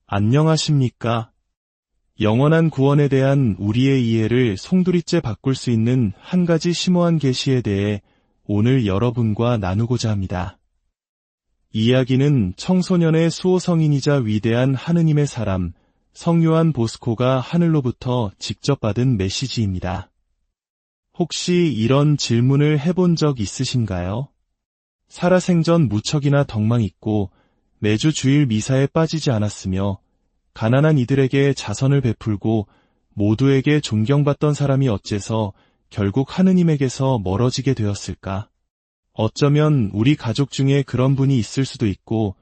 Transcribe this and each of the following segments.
안녕하십니까? 영원한 구원에 대한 우리의 이해를 송두리째 바꿀 수 있는 한 가지 심오한 계시에 대해 오늘 여러분과 나누고자 합니다. 이야기는 청소년의 수호성인이자 위대한 하느님의 사람, 성요한 보스코가 하늘로부터 직접 받은 메시지입니다. 혹시 이런 질문을 해본 적 있으신가요? 살아생전 무척이나 덕망 있고 매주 주일 미사에 빠지지 않았으며 가난한 이들에게 자선을 베풀고 모두에게 존경받던 사람이 어째서 결국 하느님에게서 멀어지게 되었을까? 어쩌면 우리 가족 중에 그런 분이 있을 수도 있고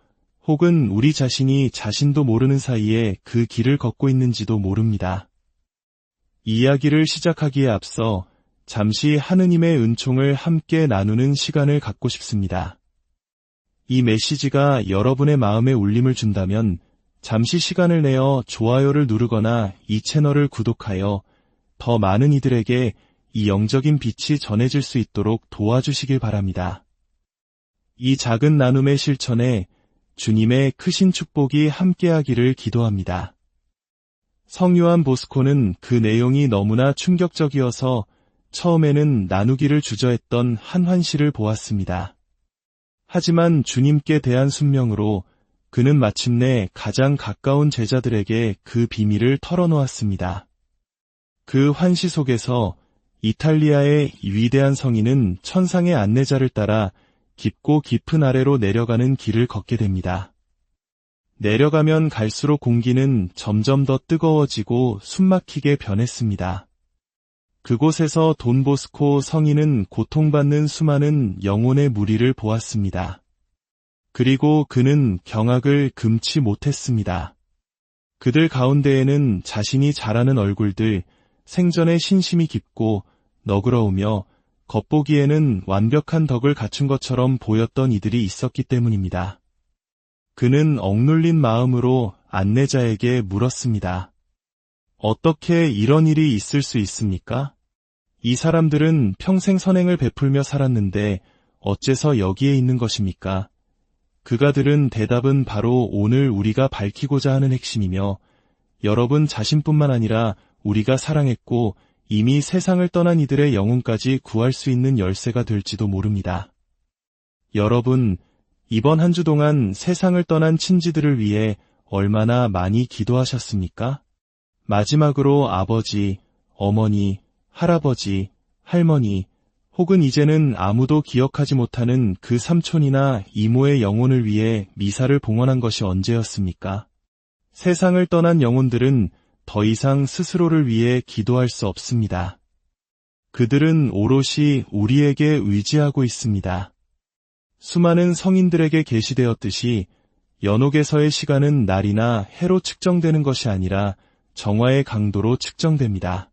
혹은 우리 자신이 자신도 모르는 사이에 그 길을 걷고 있는지도 모릅니다. 이야기를 시작하기에 앞서 잠시 하느님의 은총을 함께 나누는 시간을 갖고 싶습니다. 이 메시지가 여러분의 마음에 울림을 준다면 잠시 시간을 내어 좋아요를 누르거나 이 채널을 구독하여 더 많은 이들에게 이 영적인 빛이 전해질 수 있도록 도와주시길 바랍니다. 이 작은 나눔의 실천에 주님의 크신 축복이 함께하기를 기도합니다. 성요한 보스코는 그 내용이 너무나 충격적이어서 처음에는 나누기를 주저했던 한 환시를 보았습니다. 하지만 주님께 대한 순명으로 그는 마침내 가장 가까운 제자들에게 그 비밀을 털어놓았습니다. 그 환시 속에서 이탈리아의 위대한 성인은 천상의 안내자를 따라 깊고 깊은 아래로 내려가는 길을 걷게 됩니다. 내려가면 갈수록 공기는 점점 더 뜨거워지고 숨막히게 변했습니다. 그곳에서 돈보스코 성인은 고통받는 수많은 영혼의 무리를 보았습니다. 그리고 그는 경악을 금치 못했습니다. 그들 가운데에는 자신이 잘 아는 얼굴들, 생전에 신심이 깊고 너그러우며 겉보기에는 완벽한 덕을 갖춘 것처럼 보였던 이들이 있었기 때문입니다. 그는 억눌린 마음으로 안내자에게 물었습니다. 어떻게 이런 일이 있을 수 있습니까? 이 사람들은 평생 선행을 베풀며 살았는데 어째서 여기에 있는 것입니까? 그가 들은 대답은 바로 오늘 우리가 밝히고자 하는 핵심이며 여러분 자신뿐만 아니라 우리가 사랑했고 이미 세상을 떠난 이들의 영혼까지 구할 수 있는 열쇠가 될지도 모릅니다. 여러분, 이번 한 주 동안 세상을 떠난 친지들을 위해 얼마나 많이 기도하셨습니까? 마지막으로 아버지, 어머니, 할아버지, 할머니, 혹은 이제는 아무도 기억하지 못하는 그 삼촌이나 이모의 영혼을 위해 미사를 봉헌한 것이 언제였습니까? 세상을 떠난 영혼들은 더 이상 스스로를 위해 기도할 수 없습니다. 그들은 오롯이 우리에게 의지하고 있습니다. 수많은 성인들에게 계시되었듯이 연옥에서의 시간은 날이나 해로 측정되는 것이 아니라 정화의 강도로 측정됩니다.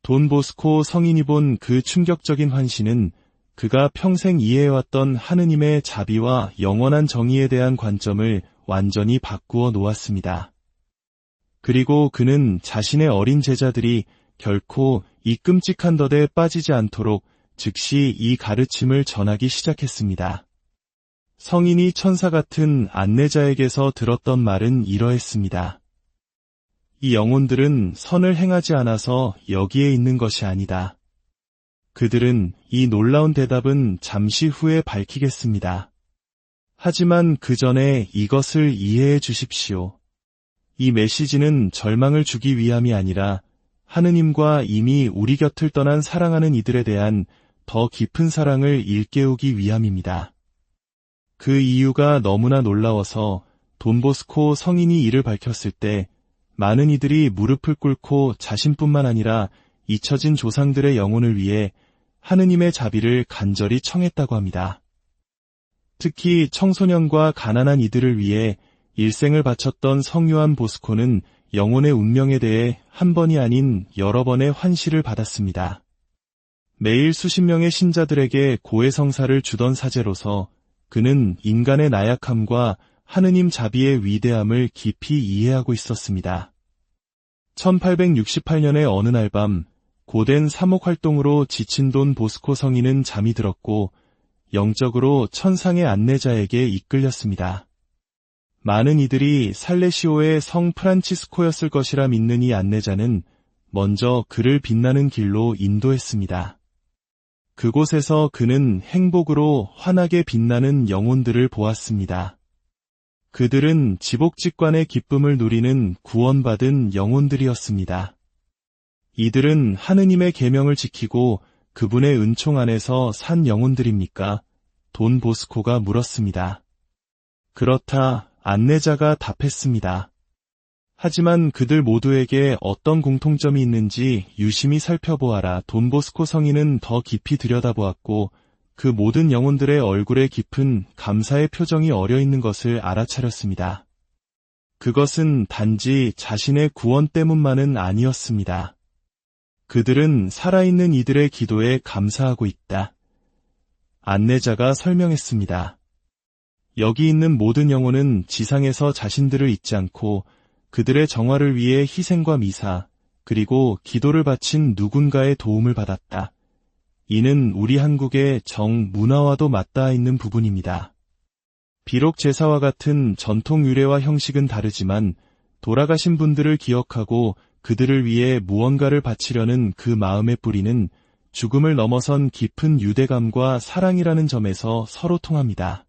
돈보스코 성인이 본 그 충격적인 환시는 그가 평생 이해해왔던 하느님의 자비와 영원한 정의에 대한 관점을 완전히 바꾸어 놓았습니다. 그리고 그는 자신의 어린 제자들이 결코 이 끔찍한 덫에 빠지지 않도록 즉시 이 가르침을 전하기 시작했습니다. 성인이 천사 같은 안내자에게서 들었던 말은 이러했습니다. 이 영혼들은 선을 행하지 않아서 여기에 있는 것이 아니다. 그들은 이 놀라운 대답은 잠시 후에 밝히겠습니다. 하지만 그 전에 이것을 이해해 주십시오. 이 메시지는 절망을 주기 위함이 아니라 하느님과 이미 우리 곁을 떠난 사랑하는 이들에 대한 더 깊은 사랑을 일깨우기 위함입니다. 그 이유가 너무나 놀라워서 돈보스코 성인이 이를 밝혔을 때 많은 이들이 무릎을 꿇고 자신뿐만 아니라 잊혀진 조상들의 영혼을 위해 하느님의 자비를 간절히 청했다고 합니다. 특히 청소년과 가난한 이들을 위해 일생을 바쳤던 성요한 보스코는 영혼의 운명에 대해 한 번이 아닌 여러 번의 환시를 받았습니다. 매일 수십 명의 신자들에게 고해성사를 주던 사제로서 그는 인간의 나약함과 하느님 자비의 위대함을 깊이 이해하고 있었습니다. 1868년의 어느 날 밤 고된 사목 활동으로 지친 돈 보스코 성인은 잠이 들었고 영적으로 천상의 안내자에게 이끌렸습니다. 많은 이들이 살레시오의 성 프란치스코였을 것이라 믿는 이 안내자는 먼저 그를 빛나는 길로 인도했습니다. 그곳에서 그는 행복으로 환하게 빛나는 영혼들을 보았습니다. 그들은 지복직관의 기쁨을 누리는 구원받은 영혼들이었습니다. 이들은 하느님의 계명을 지키고 그분의 은총 안에서 산 영혼들입니까? 돈 보스코가 물었습니다. 그렇다, 안내자가 답했습니다. 하지만 그들 모두에게 어떤 공통점이 있는지 유심히 살펴보아라. 돈 보스코 성인은 더 깊이 들여다보았고 그 모든 영혼들의 얼굴에 깊은 감사의 표정이 어려있는 것을 알아차렸습니다. 그것은 단지 자신의 구원 때문만은 아니었습니다. 그들은 살아있는 이들의 기도에 감사하고 있다. 안내자가 설명했습니다. 여기 있는 모든 영혼은 지상에서 자신들을 잊지 않고 그들의 정화를 위해 희생과 미사, 그리고 기도를 바친 누군가의 도움을 받았다. 이는 우리 한국의 정문화와도 맞닿아 있는 부분입니다. 비록 제사와 같은 전통 유래와 형식은 다르지만 돌아가신 분들을 기억하고 그들을 위해 무언가를 바치려는 그 마음의 뿌리는 죽음을 넘어선 깊은 유대감과 사랑이라는 점에서 서로 통합니다.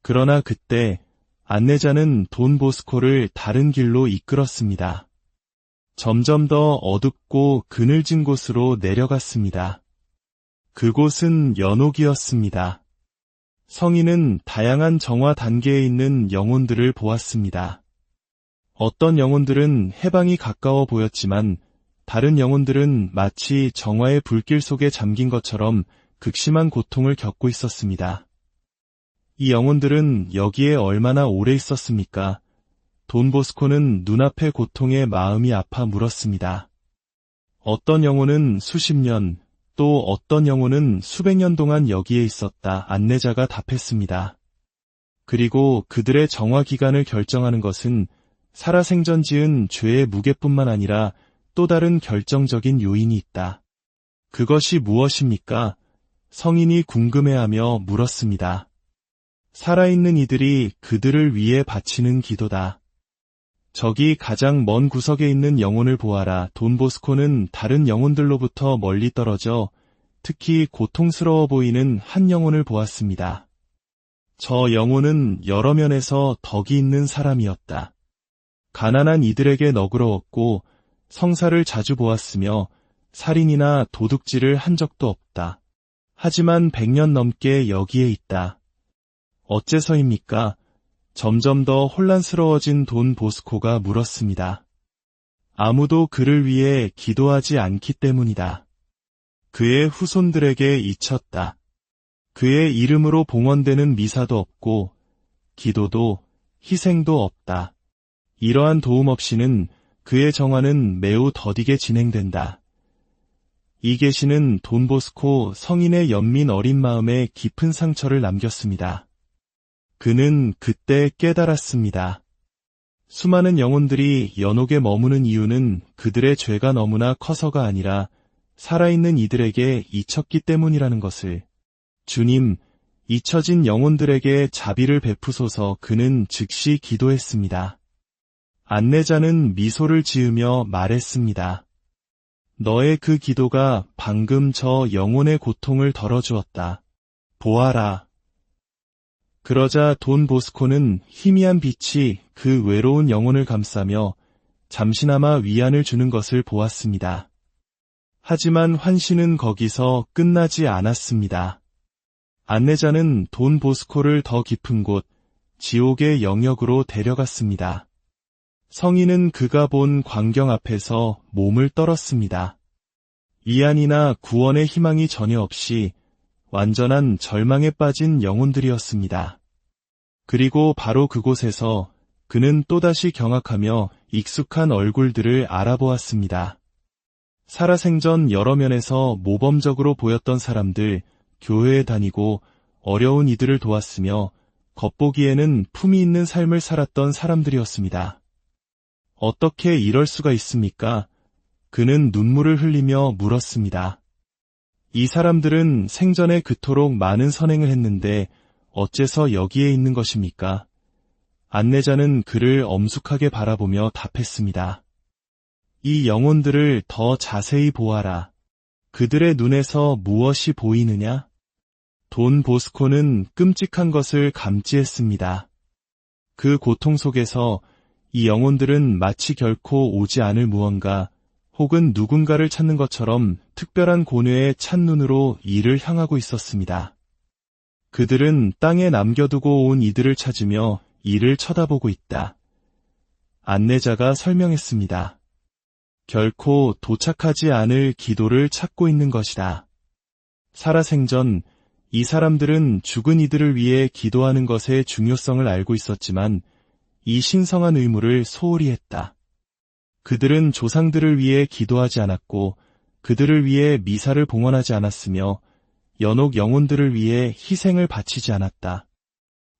그러나 그때 안내자는 돈 보스코를 다른 길로 이끌었습니다. 점점 더 어둡고 그늘진 곳으로 내려갔습니다. 그곳은 연옥이었습니다. 성인은 다양한 정화 단계에 있는 영혼들을 보았습니다. 어떤 영혼들은 해방이 가까워 보였지만 다른 영혼들은 마치 정화의 불길 속에 잠긴 것처럼 극심한 고통을 겪고 있었습니다. 이 영혼들은 여기에 얼마나 오래 있었습니까? 돈 보스코는 눈앞의 고통에 마음이 아파 물었습니다. 어떤 영혼은 수십 년, 또 어떤 영혼은 수백 년 동안 여기에 있었다. 안내자가 답했습니다. 그리고 그들의 정화 기간을 결정하는 것은 살아생전 지은 죄의 무게뿐만 아니라 또 다른 결정적인 요인이 있다. 그것이 무엇입니까? 성인이 궁금해하며 물었습니다. 살아있는 이들이 그들을 위해 바치는 기도다. 저기 가장 먼 구석에 있는 영혼을 보아라. 돈 보스코는 다른 영혼들로부터 멀리 떨어져 특히 고통스러워 보이는 한 영혼을 보았습니다. 저 영혼은 여러 면에서 덕이 있는 사람이었다. 가난한 이들에게 너그러웠고 성사를 자주 보았으며 살인이나 도둑질을 한 적도 없다. 하지만 100년 넘게 여기에 있다. 어째서입니까? 점점 더 혼란스러워진 돈 보스코가 물었습니다. 아무도 그를 위해 기도하지 않기 때문이다. 그의 후손들에게 잊혔다. 그의 이름으로 봉헌되는 미사도 없고 기도도 희생도 없다. 이러한 도움 없이는 그의 정화는 매우 더디게 진행된다. 이 계시는 돈 보스코 성인의 연민 어린 마음에 깊은 상처를 남겼습니다. 그는 그때 깨달았습니다. 수많은 영혼들이 연옥에 머무는 이유는 그들의 죄가 너무나 커서가 아니라 살아있는 이들에게 잊혔기 때문이라는 것을. 주님, 잊혀진 영혼들에게 자비를 베푸소서. 그는 즉시 기도했습니다. 안내자는 미소를 지으며 말했습니다. 너의 그 기도가 방금 저 영혼의 고통을 덜어주었다. 보아라. 그러자 돈 보스코는 희미한 빛이 그 외로운 영혼을 감싸며 잠시나마 위안을 주는 것을 보았습니다. 하지만 환신은 거기서 끝나지 않았습니다. 안내자는 돈 보스코를 더 깊은 곳, 지옥의 영역으로 데려갔습니다. 성인은 그가 본 광경 앞에서 몸을 떨었습니다. 위안이나 구원의 희망이 전혀 없이 완전한 절망에 빠진 영혼들이었습니다. 그리고 바로 그곳에서 그는 또다시 경악하며 익숙한 얼굴들을 알아보았습니다. 살아생전 여러 면에서 모범적으로 보였던 사람들, 교회에 다니고 어려운 이들을 도왔으며 겉보기에는 품이 있는 삶을 살았던 사람들이었습니다. 어떻게 이럴 수가 있습니까? 그는 눈물을 흘리며 물었습니다. 이 사람들은 생전에 그토록 많은 선행을 했는데 어째서 여기에 있는 것입니까? 안내자는 그를 엄숙하게 바라보며 답했습니다. 이 영혼들을 더 자세히 보아라. 그들의 눈에서 무엇이 보이느냐? 돈 보스코는 끔찍한 것을 감지했습니다. 그 고통 속에서 이 영혼들은 마치 결코 오지 않을 무언가 혹은 누군가를 찾는 것처럼 특별한 고뇌에 찬 눈으로 이를 향하고 있었습니다. 그들은 땅에 남겨두고 온 이들을 찾으며 이를 쳐다보고 있다. 안내자가 설명했습니다. 결코 도착하지 않을 기도를 찾고 있는 것이다. 살아생전 이 사람들은 죽은 이들을 위해 기도하는 것의 중요성을 알고 있었지만 이 신성한 의무를 소홀히 했다. 그들은 조상들을 위해 기도하지 않았고 그들을 위해 미사를 봉헌하지 않았으며 연옥 영혼들을 위해 희생을 바치지 않았다.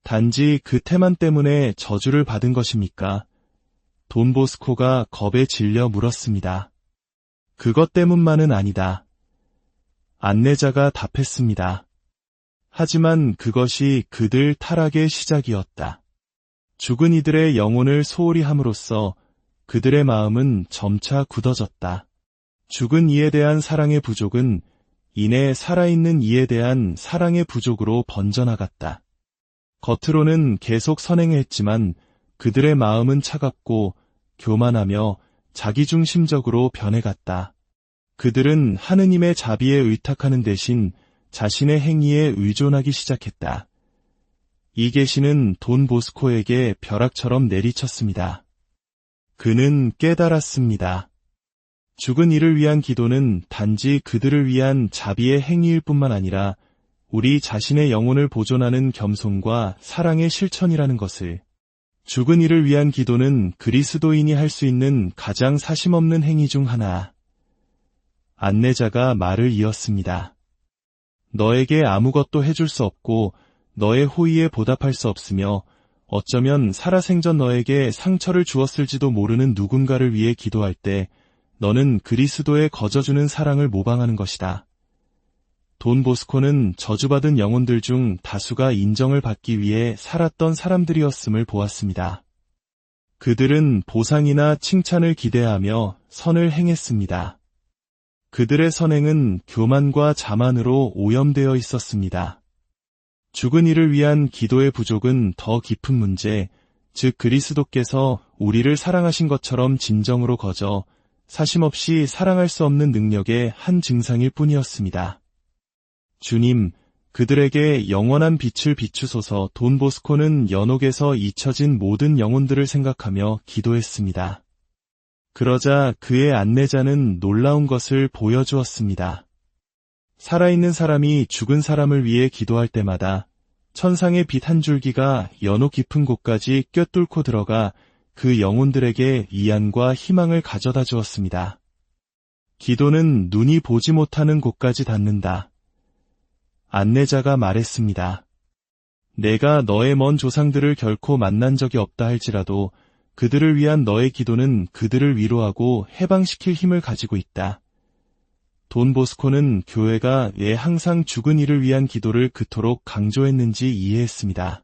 단지 그 태만 때문에 저주를 받은 것입니까? 돈 보스코가 겁에 질려 물었습니다. 그것 때문만은 아니다. 안내자가 답했습니다. 하지만 그것이 그들 타락의 시작이었다. 죽은 이들의 영혼을 소홀히 함으로써 그들의 마음은 점차 굳어졌다. 죽은 이에 대한 사랑의 부족은 이내 살아있는 이에 대한 사랑의 부족으로 번져나갔다. 겉으로는 계속 선행했지만 그들의 마음은 차갑고 교만하며 자기중심적으로 변해갔다. 그들은 하느님의 자비에 의탁하는 대신 자신의 행위에 의존하기 시작했다. 이 계시는 돈 보스코에게 벼락처럼 내리쳤습니다. 그는 깨달았습니다. 죽은 이를 위한 기도는 단지 그들을 위한 자비의 행위일 뿐만 아니라 우리 자신의 영혼을 보존하는 겸손과 사랑의 실천이라는 것을. 죽은 이를 위한 기도는 그리스도인이 할 수 있는 가장 사심없는 행위 중 하나. 안내자가 말을 이었습니다. 너에게 아무것도 해줄 수 없고 너의 호의에 보답할 수 없으며 어쩌면 살아생전 너에게 상처를 주었을지도 모르는 누군가를 위해 기도할 때 너는 그리스도의 거저주는 사랑을 모방하는 것이다. 돈 보스코는 저주받은 영혼들 중 다수가 인정을 받기 위해 살았던 사람들이었음을 보았습니다. 그들은 보상이나 칭찬을 기대하며 선을 행했습니다. 그들의 선행은 교만과 자만으로 오염되어 있었습니다. 죽은 이를 위한 기도의 부족은 더 깊은 문제, 즉 그리스도께서 우리를 사랑하신 것처럼 진정으로 거저 사심없이 사랑할 수 없는 능력의 한 증상일 뿐이었습니다. 주님, 그들에게 영원한 빛을 비추소서. 돈 보스코는 연옥에서 잊혀진 모든 영혼들을 생각하며 기도했습니다. 그러자 그의 안내자는 놀라운 것을 보여주었습니다. 살아있는 사람이 죽은 사람을 위해 기도할 때마다 천상의 빛 한 줄기가 연옥 깊은 곳까지 꿰뚫고 들어가 그 영혼들에게 위안과 희망을 가져다 주었습니다. 기도는 눈이 보지 못하는 곳까지 닿는다. 안내자가 말했습니다. 내가 너의 먼 조상들을 결코 만난 적이 없다 할지라도 그들을 위한 너의 기도는 그들을 위로하고 해방시킬 힘을 가지고 있다. 돈 보스코는 교회가 왜 항상 죽은 이를 위한 기도를 그토록 강조했는지 이해했습니다.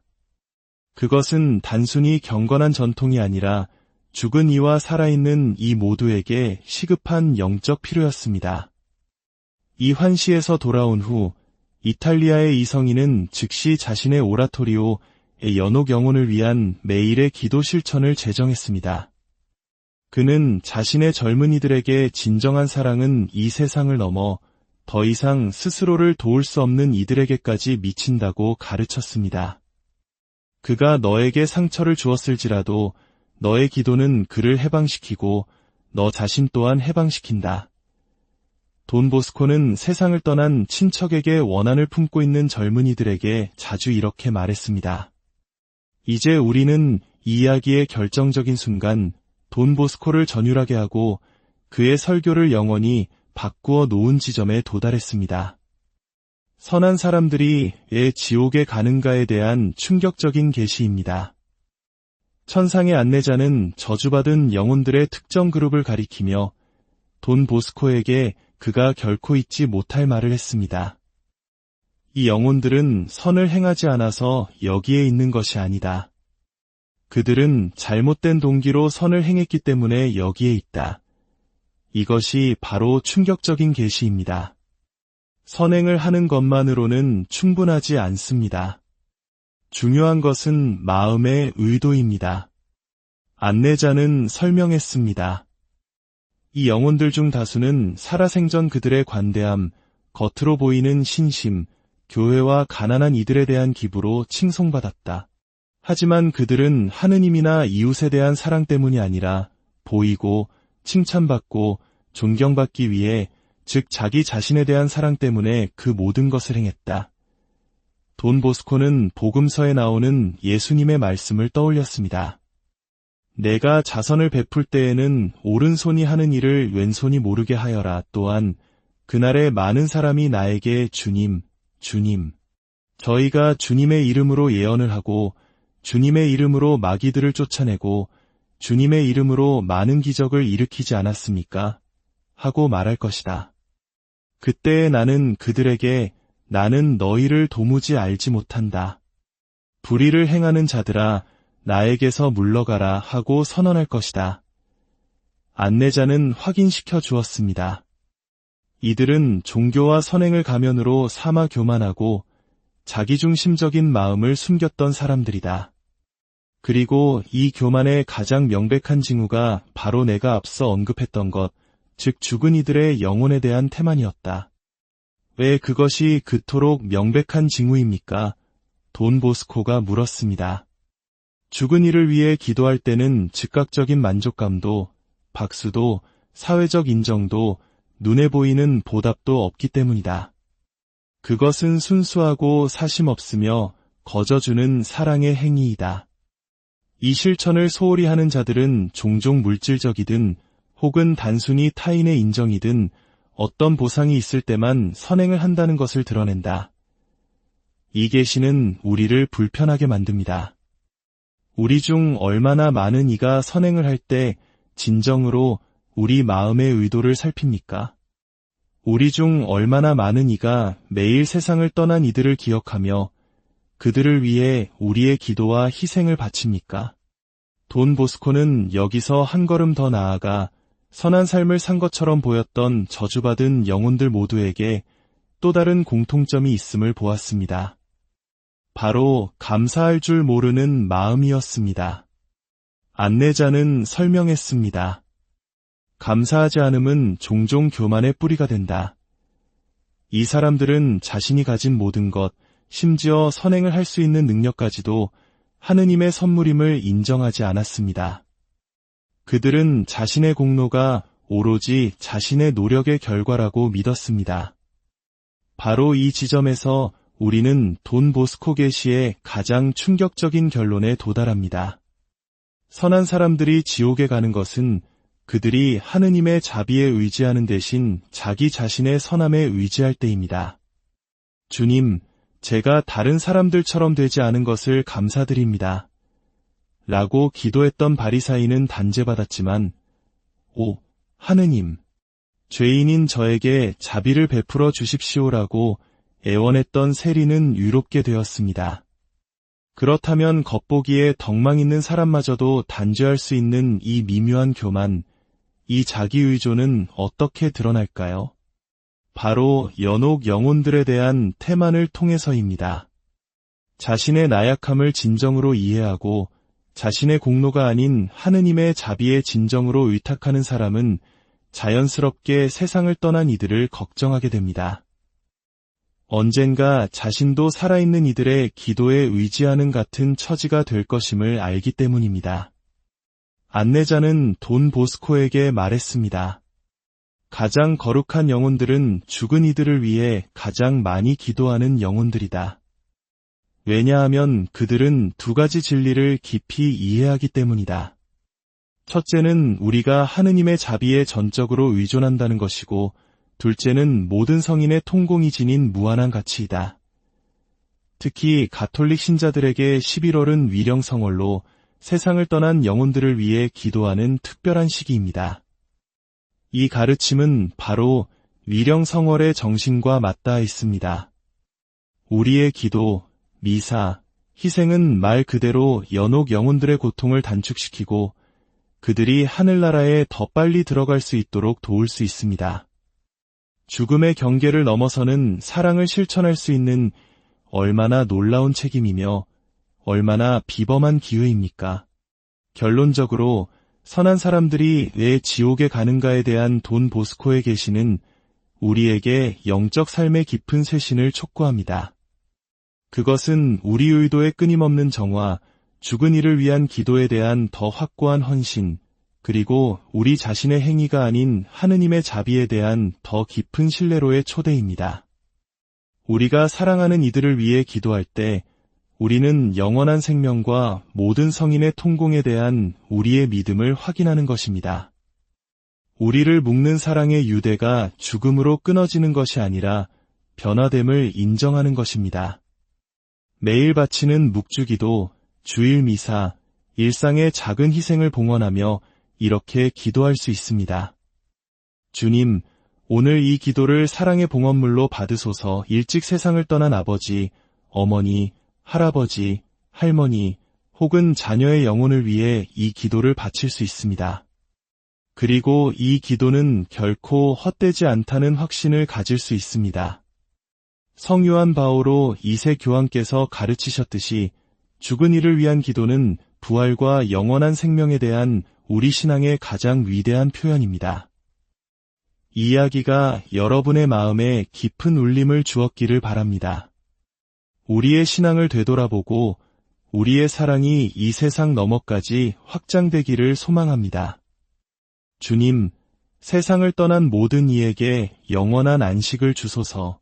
그것은 단순히 경건한 전통이 아니라 죽은 이와 살아있는 이 모두에게 시급한 영적 필요였습니다. 이 환시에서 돌아온 후 이탈리아의 이성인은 즉시 자신의 오라토리오의 연옥 영혼을 위한 매일의 기도 실천을 제정했습니다. 그는 자신의 젊은이들에게 진정한 사랑은 이 세상을 넘어 더 이상 스스로를 도울 수 없는 이들에게까지 미친다고 가르쳤습니다. 그가 너에게 상처를 주었을지라도 너의 기도는 그를 해방시키고 너 자신 또한 해방시킨다. 돈 보스코는 세상을 떠난 친척에게 원한을 품고 있는 젊은이들에게 자주 이렇게 말했습니다. 이제 우리는 이 이야기의 결정적인 순간 돈 보스코를 전율하게 하고 그의 설교를 영원히 바꾸어 놓은 지점에 도달했습니다. 선한 사람들이 왜 지옥에 가는가에 대한 충격적인 계시입니다. 천상의 안내자는 저주받은 영혼들의 특정 그룹을 가리키며 돈 보스코에게 그가 결코 잊지 못할 말을 했습니다. 이 영혼들은 선을 행하지 않아서 여기에 있는 것이 아니다. 그들은 잘못된 동기로 선을 행했기 때문에 여기에 있다. 이것이 바로 충격적인 계시입니다. 선행을 하는 것만으로는 충분하지 않습니다. 중요한 것은 마음의 의도입니다. 안내자는 설명했습니다. 이 영혼들 중 다수는 살아생전 그들의 관대함, 겉으로 보이는 신심, 교회와 가난한 이들에 대한 기부로 칭송받았다. 하지만 그들은 하느님이나 이웃에 대한 사랑 때문이 아니라 보이고 칭찬받고 존경받기 위해, 즉 자기 자신에 대한 사랑 때문에 그 모든 것을 행했다. 돈 보스코는 복음서에 나오는 예수님의 말씀을 떠올렸습니다. 내가 자선을 베풀 때에는 오른손이 하는 일을 왼손이 모르게 하여라. 또한 그날에 많은 사람이 나에게 주님, 주님, 저희가 주님의 이름으로 예언을 하고 주님의 이름으로 마귀들을 쫓아내고 주님의 이름으로 많은 기적을 일으키지 않았습니까? 하고 말할 것이다. 그때에 나는 그들에게 나는 너희를 도무지 알지 못한다. 불의를 행하는 자들아 나에게서 물러가라 하고 선언할 것이다. 안내자는 확인시켜 주었습니다. 이들은 종교와 선행을 가면으로 삼아 교만하고 자기중심적인 마음을 숨겼던 사람들이다. 그리고 이 교만의 가장 명백한 징후가 바로 내가 앞서 언급했던 것, 즉 죽은 이들의 영혼에 대한 태만이었다. 왜 그것이 그토록 명백한 징후입니까? 돈 보스코가 물었습니다. 죽은 이를 위해 기도할 때는 즉각적인 만족감도, 박수도, 사회적 인정도, 눈에 보이는 보답도 없기 때문이다. 그것은 순수하고 사심 없으며 거저주는 사랑의 행위이다. 이 실천을 소홀히 하는 자들은 종종 물질적이든 혹은 단순히 타인의 인정이든 어떤 보상이 있을 때만 선행을 한다는 것을 드러낸다. 이 계시는 우리를 불편하게 만듭니다. 우리 중 얼마나 많은 이가 선행을 할 때 진정으로 우리 마음의 의도를 살핍니까? 우리 중 얼마나 많은 이가 매일 세상을 떠난 이들을 기억하며 그들을 위해 우리의 기도와 희생을 바칩니까? 돈 보스코는 여기서 한 걸음 더 나아가 선한 삶을 산 것처럼 보였던 저주받은 영혼들 모두에게 또 다른 공통점이 있음을 보았습니다. 바로 감사할 줄 모르는 마음이었습니다. 안내자는 설명했습니다. 감사하지 않음은 종종 교만의 뿌리가 된다. 이 사람들은 자신이 가진 모든 것, 심지어 선행을 할 수 있는 능력까지도 하느님의 선물임을 인정하지 않았습니다. 그들은 자신의 공로가 오로지 자신의 노력의 결과라고 믿었습니다. 바로 이 지점에서 우리는 돈 보스코 계시의 가장 충격적인 결론에 도달합니다. 선한 사람들이 지옥에 가는 것은 그들이 하느님의 자비에 의지하는 대신 자기 자신의 선함에 의지할 때입니다. 주님, 제가 다른 사람들처럼 되지 않은 것을 감사드립니다. 라고 기도했던 바리사이는 단죄받았지만, 오, 하느님, 죄인인 저에게 자비를 베풀어 주십시오라고 애원했던 세리는 유롭게 되었습니다. 그렇다면 겉보기에 덕망 있는 사람마저도 단죄할 수 있는 이 미묘한 교만, 이 자기의존은 어떻게 드러날까요? 바로 연옥 영혼들에 대한 태만을 통해서입니다. 자신의 나약함을 진정으로 이해하고 자신의 공로가 아닌 하느님의 자비에 진정으로 의탁하는 사람은 자연스럽게 세상을 떠난 이들을 걱정하게 됩니다. 언젠가 자신도 살아있는 이들의 기도에 의지하는 같은 처지가 될 것임을 알기 때문입니다. 안내자는 돈 보스코에게 말했습니다. 가장 거룩한 영혼들은 죽은 이들을 위해 가장 많이 기도하는 영혼들이다. 왜냐하면 그들은 두 가지 진리를 깊이 이해하기 때문이다. 첫째는 우리가 하느님의 자비에 전적으로 의존한다는 것이고, 둘째는 모든 성인의 통공이 지닌 무한한 가치이다. 특히 가톨릭 신자들에게 11월은 위령성월로 세상을 떠난 영혼들을 위해 기도하는 특별한 시기입니다. 이 가르침은 바로 위령성월의 정신과 맞닿아 있습니다. 우리의 기도, 미사, 희생은 말 그대로 연옥 영혼들의 고통을 단축시키고 그들이 하늘나라에 더 빨리 들어갈 수 있도록 도울 수 있습니다. 죽음의 경계를 넘어서는 사랑을 실천할 수 있는 얼마나 놀라운 책임이며 얼마나 비범한 기회입니까? 결론적으로 선한 사람들이 왜 지옥에 가는가에 대한 돈 보스코의 계시는 우리에게 영적 삶의 깊은 쇄신을 촉구합니다. 그것은 우리 의도의 끊임없는 정화, 죽은 이를 위한 기도에 대한 더 확고한 헌신, 그리고 우리 자신의 행위가 아닌 하느님의 자비에 대한 더 깊은 신뢰로의 초대입니다. 우리가 사랑하는 이들을 위해 기도할 때 우리는 영원한 생명과 모든 성인의 통공에 대한 우리의 믿음을 확인하는 것입니다. 우리를 묶는 사랑의 유대가 죽음으로 끊어지는 것이 아니라 변화됨을 인정하는 것입니다. 매일 바치는 묵주기도, 주일 미사, 일상의 작은 희생을 봉헌하며 이렇게 기도할 수 있습니다. 주님, 오늘 이 기도를 사랑의 봉헌물로 받으소서. 일찍 세상을 떠난 아버지, 어머니, 할아버지, 할머니, 혹은 자녀의 영혼을 위해 이 기도를 바칠 수 있습니다. 그리고 이 기도는 결코 헛되지 않다는 확신을 가질 수 있습니다. 성요한 바오로 2세 교황께서 가르치셨듯이 죽은 이를 위한 기도는 부활과 영원한 생명에 대한 우리 신앙의 가장 위대한 표현입니다. 이 이야기가 여러분의 마음에 깊은 울림을 주었기를 바랍니다. 우리의 신앙을 되돌아보고 우리의 사랑이 이 세상 너머까지 확장되기를 소망합니다. 주님, 세상을 떠난 모든 이에게 영원한 안식을 주소서.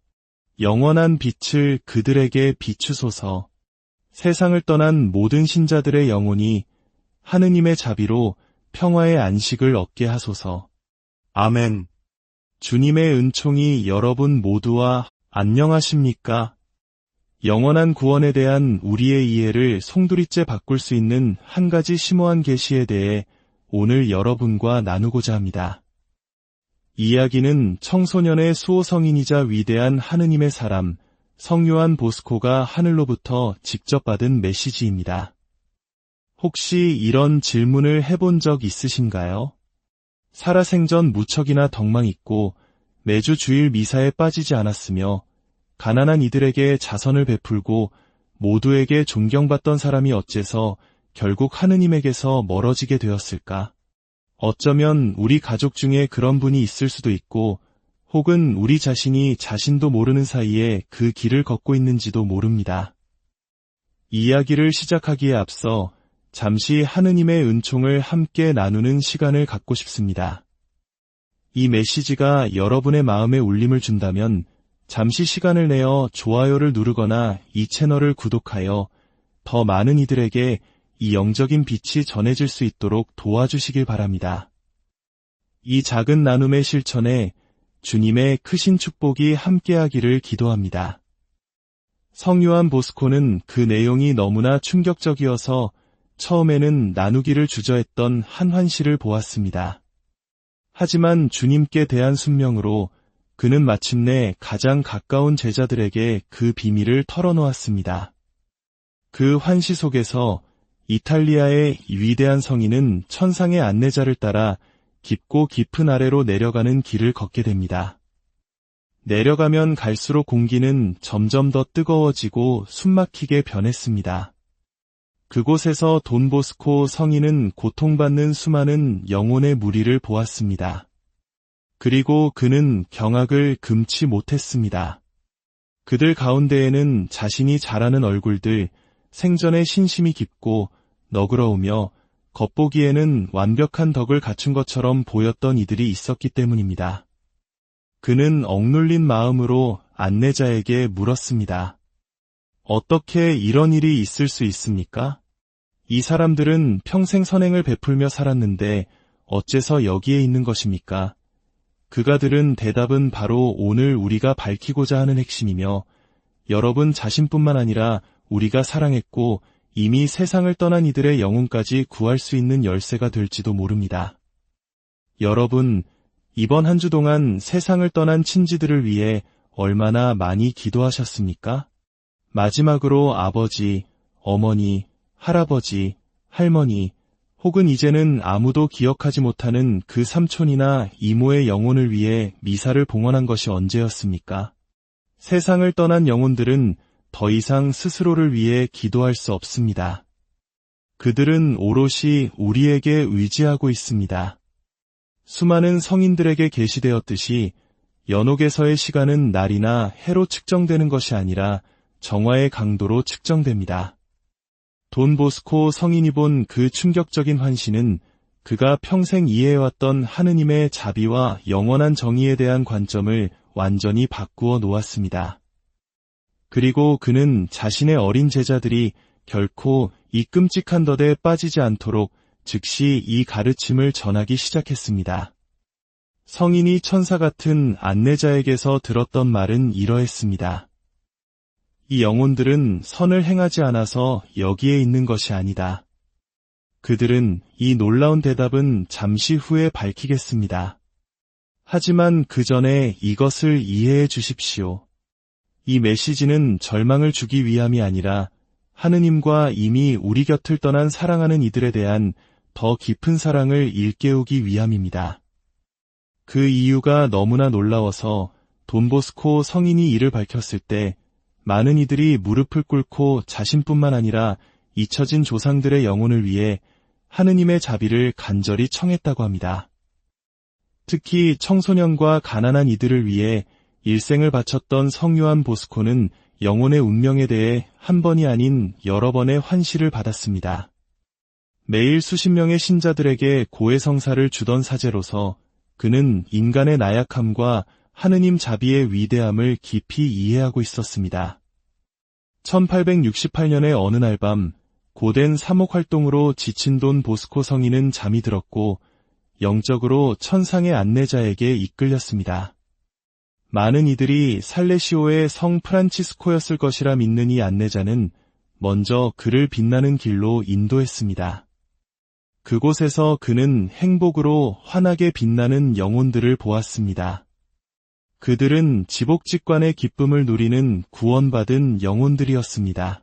영원한 빛을 그들에게 비추소서. 세상을 떠난 모든 신자들의 영혼이 하느님의 자비로 평화의 안식을 얻게 하소서. 아멘. 주님의 은총이 여러분 모두와 안녕하십니까? 영원한 구원에 대한 우리의 이해를 송두리째 바꿀 수 있는 한 가지 심오한 계시에 대해 오늘 여러분과 나누고자 합니다. 이 이야기는 청소년의 수호성인이자 위대한 하느님의 사람, 성요한 보스코가 하늘로부터 직접 받은 메시지입니다. 혹시 이런 질문을 해본 적 있으신가요? 살아생전 무척이나 덕망 있고 매주 주일 미사에 빠지지 않았으며 가난한 이들에게 자선을 베풀고 모두에게 존경받던 사람이 어째서 결국 하느님에게서 멀어지게 되었을까? 어쩌면 우리 가족 중에 그런 분이 있을 수도 있고 혹은 우리 자신이 자신도 모르는 사이에 그 길을 걷고 있는지도 모릅니다. 이 이야기를 시작하기에 앞서 잠시 하느님의 은총을 함께 나누는 시간을 갖고 싶습니다. 이 메시지가 여러분의 마음에 울림을 준다면 잠시 시간을 내어 좋아요를 누르거나 이 채널을 구독하여 더 많은 이들에게 이 영적인 빛이 전해질 수 있도록 도와주시길 바랍니다. 이 작은 나눔의 실천에 주님의 크신 축복이 함께하기를 기도합니다. 성요한 보스코는 그 내용이 너무나 충격적이어서 처음에는 나누기를 주저했던 한 환시를 보았습니다. 하지만 주님께 대한 순명으로 그는 마침내 가장 가까운 제자들에게 그 비밀을 털어놓았습니다. 그 환시 속에서 이탈리아의 위대한 성인은 천상의 안내자를 따라 깊고 깊은 아래로 내려가는 길을 걷게 됩니다. 내려가면 갈수록 공기는 점점 더 뜨거워지고 숨막히게 변했습니다. 그곳에서 돈보스코 성인은 고통받는 수많은 영혼의 무리를 보았습니다. 그리고 그는 경악을 금치 못했습니다. 그들 가운데에는 자신이 잘 아는 얼굴들, 생전에 신심이 깊고 너그러우며 겉보기에는 완벽한 덕을 갖춘 것처럼 보였던 이들이 있었기 때문입니다. 그는 억눌린 마음으로 안내자에게 물었습니다. 어떻게 이런 일이 있을 수 있습니까? 이 사람들은 평생 선행을 베풀며 살았는데 어째서 여기에 있는 것입니까? 그가 들은 대답은 바로 오늘 우리가 밝히고자 하는 핵심이며 여러분 자신뿐만 아니라 우리가 사랑했고 이미 세상을 떠난 이들의 영혼까지 구할 수 있는 열쇠가 될지도 모릅니다. 여러분, 이번 한 주 동안 세상을 떠난 친지들을 위해 얼마나 많이 기도하셨습니까? 마지막으로 아버지, 어머니, 할아버지, 할머니, 혹은 이제는 아무도 기억하지 못하는 그 삼촌이나 이모의 영혼을 위해 미사를 봉헌한 것이 언제였습니까? 세상을 떠난 영혼들은 더 이상 스스로를 위해 기도할 수 없습니다. 그들은 오롯이 우리에게 의지하고 있습니다. 수많은 성인들에게 계시되었듯이 연옥에서의 시간은 날이나 해로 측정되는 것이 아니라 정화의 강도로 측정됩니다. 돈 보스코 성인이 본 그 충격적인 환신은 그가 평생 이해해왔던 하느님의 자비와 영원한 정의에 대한 관점을 완전히 바꾸어 놓았습니다. 그리고 그는 자신의 어린 제자들이 결코 이 끔찍한 덫에 빠지지 않도록 즉시 이 가르침을 전하기 시작했습니다. 성인이 천사 같은 안내자에게서 들었던 말은 이러했습니다. 이 영혼들은 선을 행하지 않아서 여기에 있는 것이 아니다. 그들은 이 놀라운 대답은 잠시 후에 밝히겠습니다. 하지만 그 전에 이것을 이해해 주십시오. 이 메시지는 절망을 주기 위함이 아니라 하느님과 이미 우리 곁을 떠난 사랑하는 이들에 대한 더 깊은 사랑을 일깨우기 위함입니다. 그 이유가 너무나 놀라워서 돈보스코 성인이 이를 밝혔을 때 많은 이들이 무릎을 꿇고 자신뿐만 아니라 잊혀진 조상들의 영혼을 위해 하느님의 자비를 간절히 청했다고 합니다. 특히 청소년과 가난한 이들을 위해 일생을 바쳤던 성요한 보스코는 영혼의 운명에 대해 한 번이 아닌 여러 번의 환시를 받았습니다. 매일 수십 명의 신자들에게 고해성사를 주던 사제로서 그는 인간의 나약함과 하느님 자비의 위대함을 깊이 이해하고 있었습니다. 1868년의 어느 날 밤 고된 사목 활동으로 지친 돈 보스코 성인은 잠이 들었고 영적으로 천상의 안내자에게 이끌렸습니다. 많은 이들이 살레시오의 성 프란치스코였을 것이라 믿는 이 안내자는 먼저 그를 빛나는 길로 인도했습니다. 그곳에서 그는 행복으로 환하게 빛나는 영혼들을 보았습니다. 그들은 지복직관의 기쁨을 누리는 구원받은 영혼들이었습니다.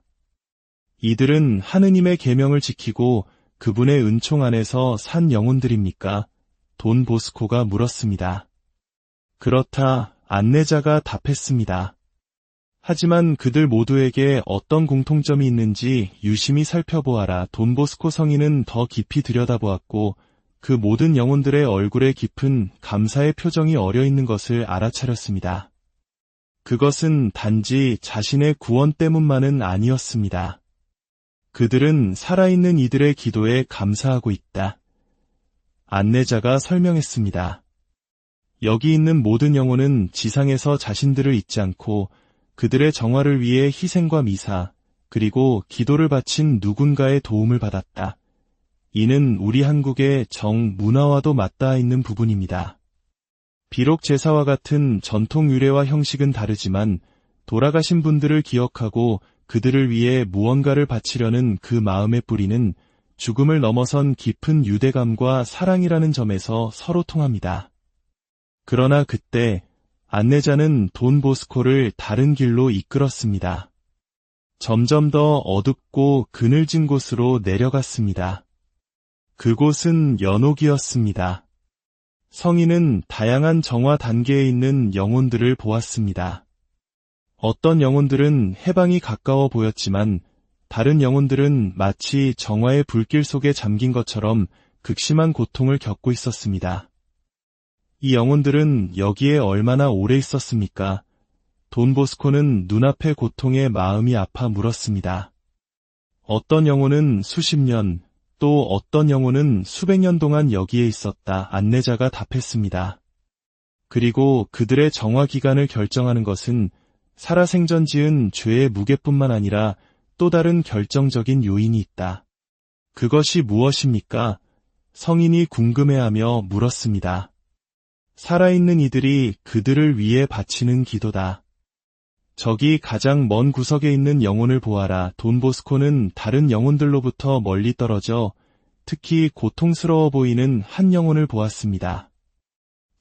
이들은 하느님의 계명을 지키고 그분의 은총 안에서 산 영혼들입니까? 돈 보스코가 물었습니다. 그렇다, 안내자가 답했습니다. 하지만 그들 모두에게 어떤 공통점이 있는지 유심히 살펴보아라. 돈 보스코 성인은 더 깊이 들여다보았고 그 모든 영혼들의 얼굴에 깊은 감사의 표정이 어려있는 것을 알아차렸습니다. 그것은 단지 자신의 구원 때문만은 아니었습니다. 그들은 살아있는 이들의 기도에 감사하고 있다. 안내자가 설명했습니다. 여기 있는 모든 영혼은 지상에서 자신들을 잊지 않고 그들의 정화를 위해 희생과 미사, 그리고 기도를 바친 누군가의 도움을 받았다. 이는 우리 한국의 정문화와도 맞닿아 있는 부분입니다. 비록 제사와 같은 전통 유래와 형식은 다르지만 돌아가신 분들을 기억하고 그들을 위해 무언가를 바치려는 그 마음의 뿌리는 죽음을 넘어선 깊은 유대감과 사랑이라는 점에서 서로 통합니다. 그러나 그때 안내자는 돈 보스코를 다른 길로 이끌었습니다. 점점 더 어둡고 그늘진 곳으로 내려갔습니다. 그곳은 연옥이었습니다. 성인은 다양한 정화 단계에 있는 영혼들을 보았습니다. 어떤 영혼들은 해방이 가까워 보였지만 다른 영혼들은 마치 정화의 불길 속에 잠긴 것처럼 극심한 고통을 겪고 있었습니다. 이 영혼들은 여기에 얼마나 오래 있었습니까? 돈 보스코는 눈앞의 고통에 마음이 아파 물었습니다. 어떤 영혼은 수십 년, 또 어떤 영혼은 수백 년 동안 여기에 있었다. 안내자가 답했습니다. 그리고 그들의 정화 기간을 결정하는 것은 살아생전 지은 죄의 무게뿐만 아니라 또 다른 결정적인 요인이 있다. 그것이 무엇입니까? 성인이 궁금해하며 물었습니다. 살아있는 이들이 그들을 위해 바치는 기도다. 저기 가장 먼 구석에 있는 영혼을 보아라. 돈 보스코는 다른 영혼들로부터 멀리 떨어져 특히 고통스러워 보이는 한 영혼을 보았습니다.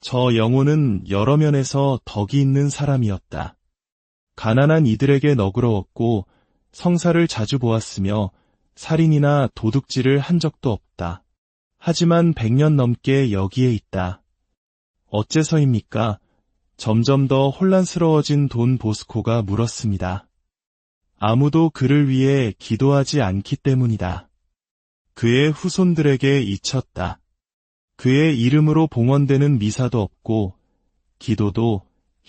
저 영혼은 여러 면에서 덕이 있는 사람이었다. 가난한 이들에게 너그러웠고 성사를 자주 보았으며 살인이나 도둑질을 한 적도 없다. 하지만 100년 넘게 여기에 있다. 어째서입니까? 점점 더 혼란스러워진 돈 보스코가 물었습니다. 아무도 그를 위해 기도하지 않기 때문이다. 그의 후손들에게 잊혔다. 그의 이름으로 봉헌되는 미사도 없고 기도도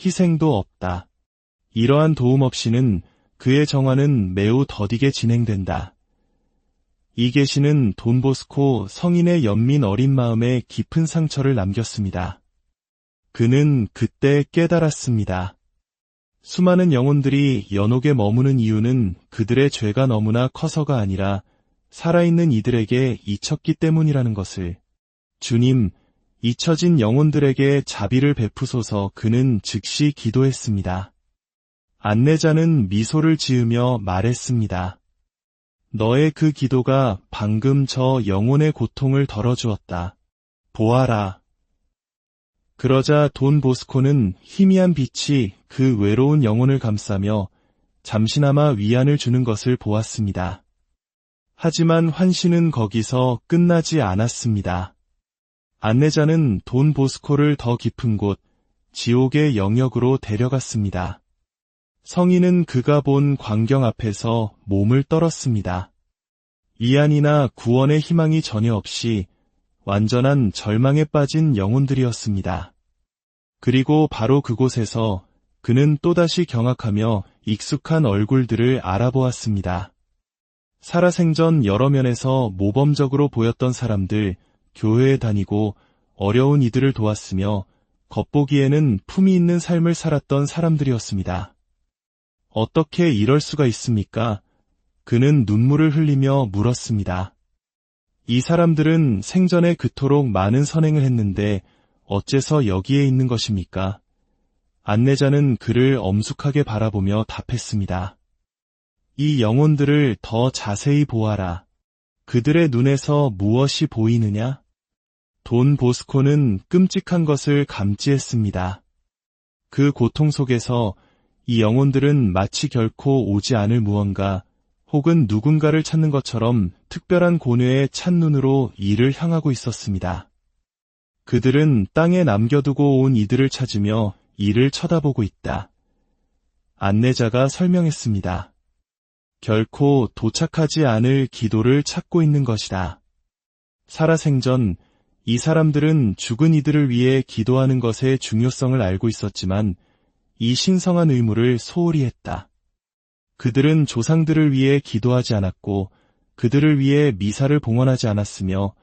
희생도 없다. 이러한 도움 없이는 그의 정화는 매우 더디게 진행된다. 이 계시는 돈 보스코 성인의 연민 어린 마음에 깊은 상처를 남겼습니다. 그는 그때 깨달았습니다. 수많은 영혼들이 연옥에 머무는 이유는 그들의 죄가 너무나 커서가 아니라 살아있는 이들에게 잊혔기 때문이라는 것을. 주님, 잊혀진 영혼들에게 자비를 베푸소서. 그는 즉시 기도했습니다. 안내자는 미소를 지으며 말했습니다. 너의 그 기도가 방금 저 영혼의 고통을 덜어주었다. 보아라. 그러자 돈 보스코는 희미한 빛이 그 외로운 영혼을 감싸며 잠시나마 위안을 주는 것을 보았습니다. 하지만 환시는 거기서 끝나지 않았습니다. 안내자는 돈 보스코를 더 깊은 곳, 지옥의 영역으로 데려갔습니다. 성인은 그가 본 광경 앞에서 몸을 떨었습니다. 위안이나 구원의 희망이 전혀 없이 완전한 절망에 빠진 영혼들이었습니다. 그리고 바로 그곳에서 그는 또다시 경악하며 익숙한 얼굴들을 알아보았습니다. 살아생전 여러 면에서 모범적으로 보였던 사람들, 교회에 다니고 어려운 이들을 도왔으며 겉보기에는 품이 있는 삶을 살았던 사람들이었습니다. 어떻게 이럴 수가 있습니까? 그는 눈물을 흘리며 물었습니다. 이 사람들은 생전에 그토록 많은 선행을 했는데 어째서 여기에 있는 것입니까? 안내자는 그를 엄숙하게 바라보며 답했습니다. 이 영혼들을 더 자세히 보아라. 그들의 눈에서 무엇이 보이느냐? 돈 보스코는 끔찍한 것을 감지했습니다. 그 고통 속에서 이 영혼들은 마치 결코 오지 않을 무언가 혹은 누군가를 찾는 것처럼 특별한 고뇌에 찬 눈으로 이를 향하고 있었습니다. 그들은 땅에 남겨두고 온 이들을 찾으며 이를 쳐다보고 있다. 안내자가 설명했습니다. 결코 도착하지 않을 기도를 찾고 있는 것이다. 살아생전 이 사람들은 죽은 이들을 위해 기도하는 것의 중요성을 알고 있었지만 이 신성한 의무를 소홀히 했다. 그들은 조상들을 위해 기도하지 않았고 그들을 위해 미사를 봉헌하지 않았으며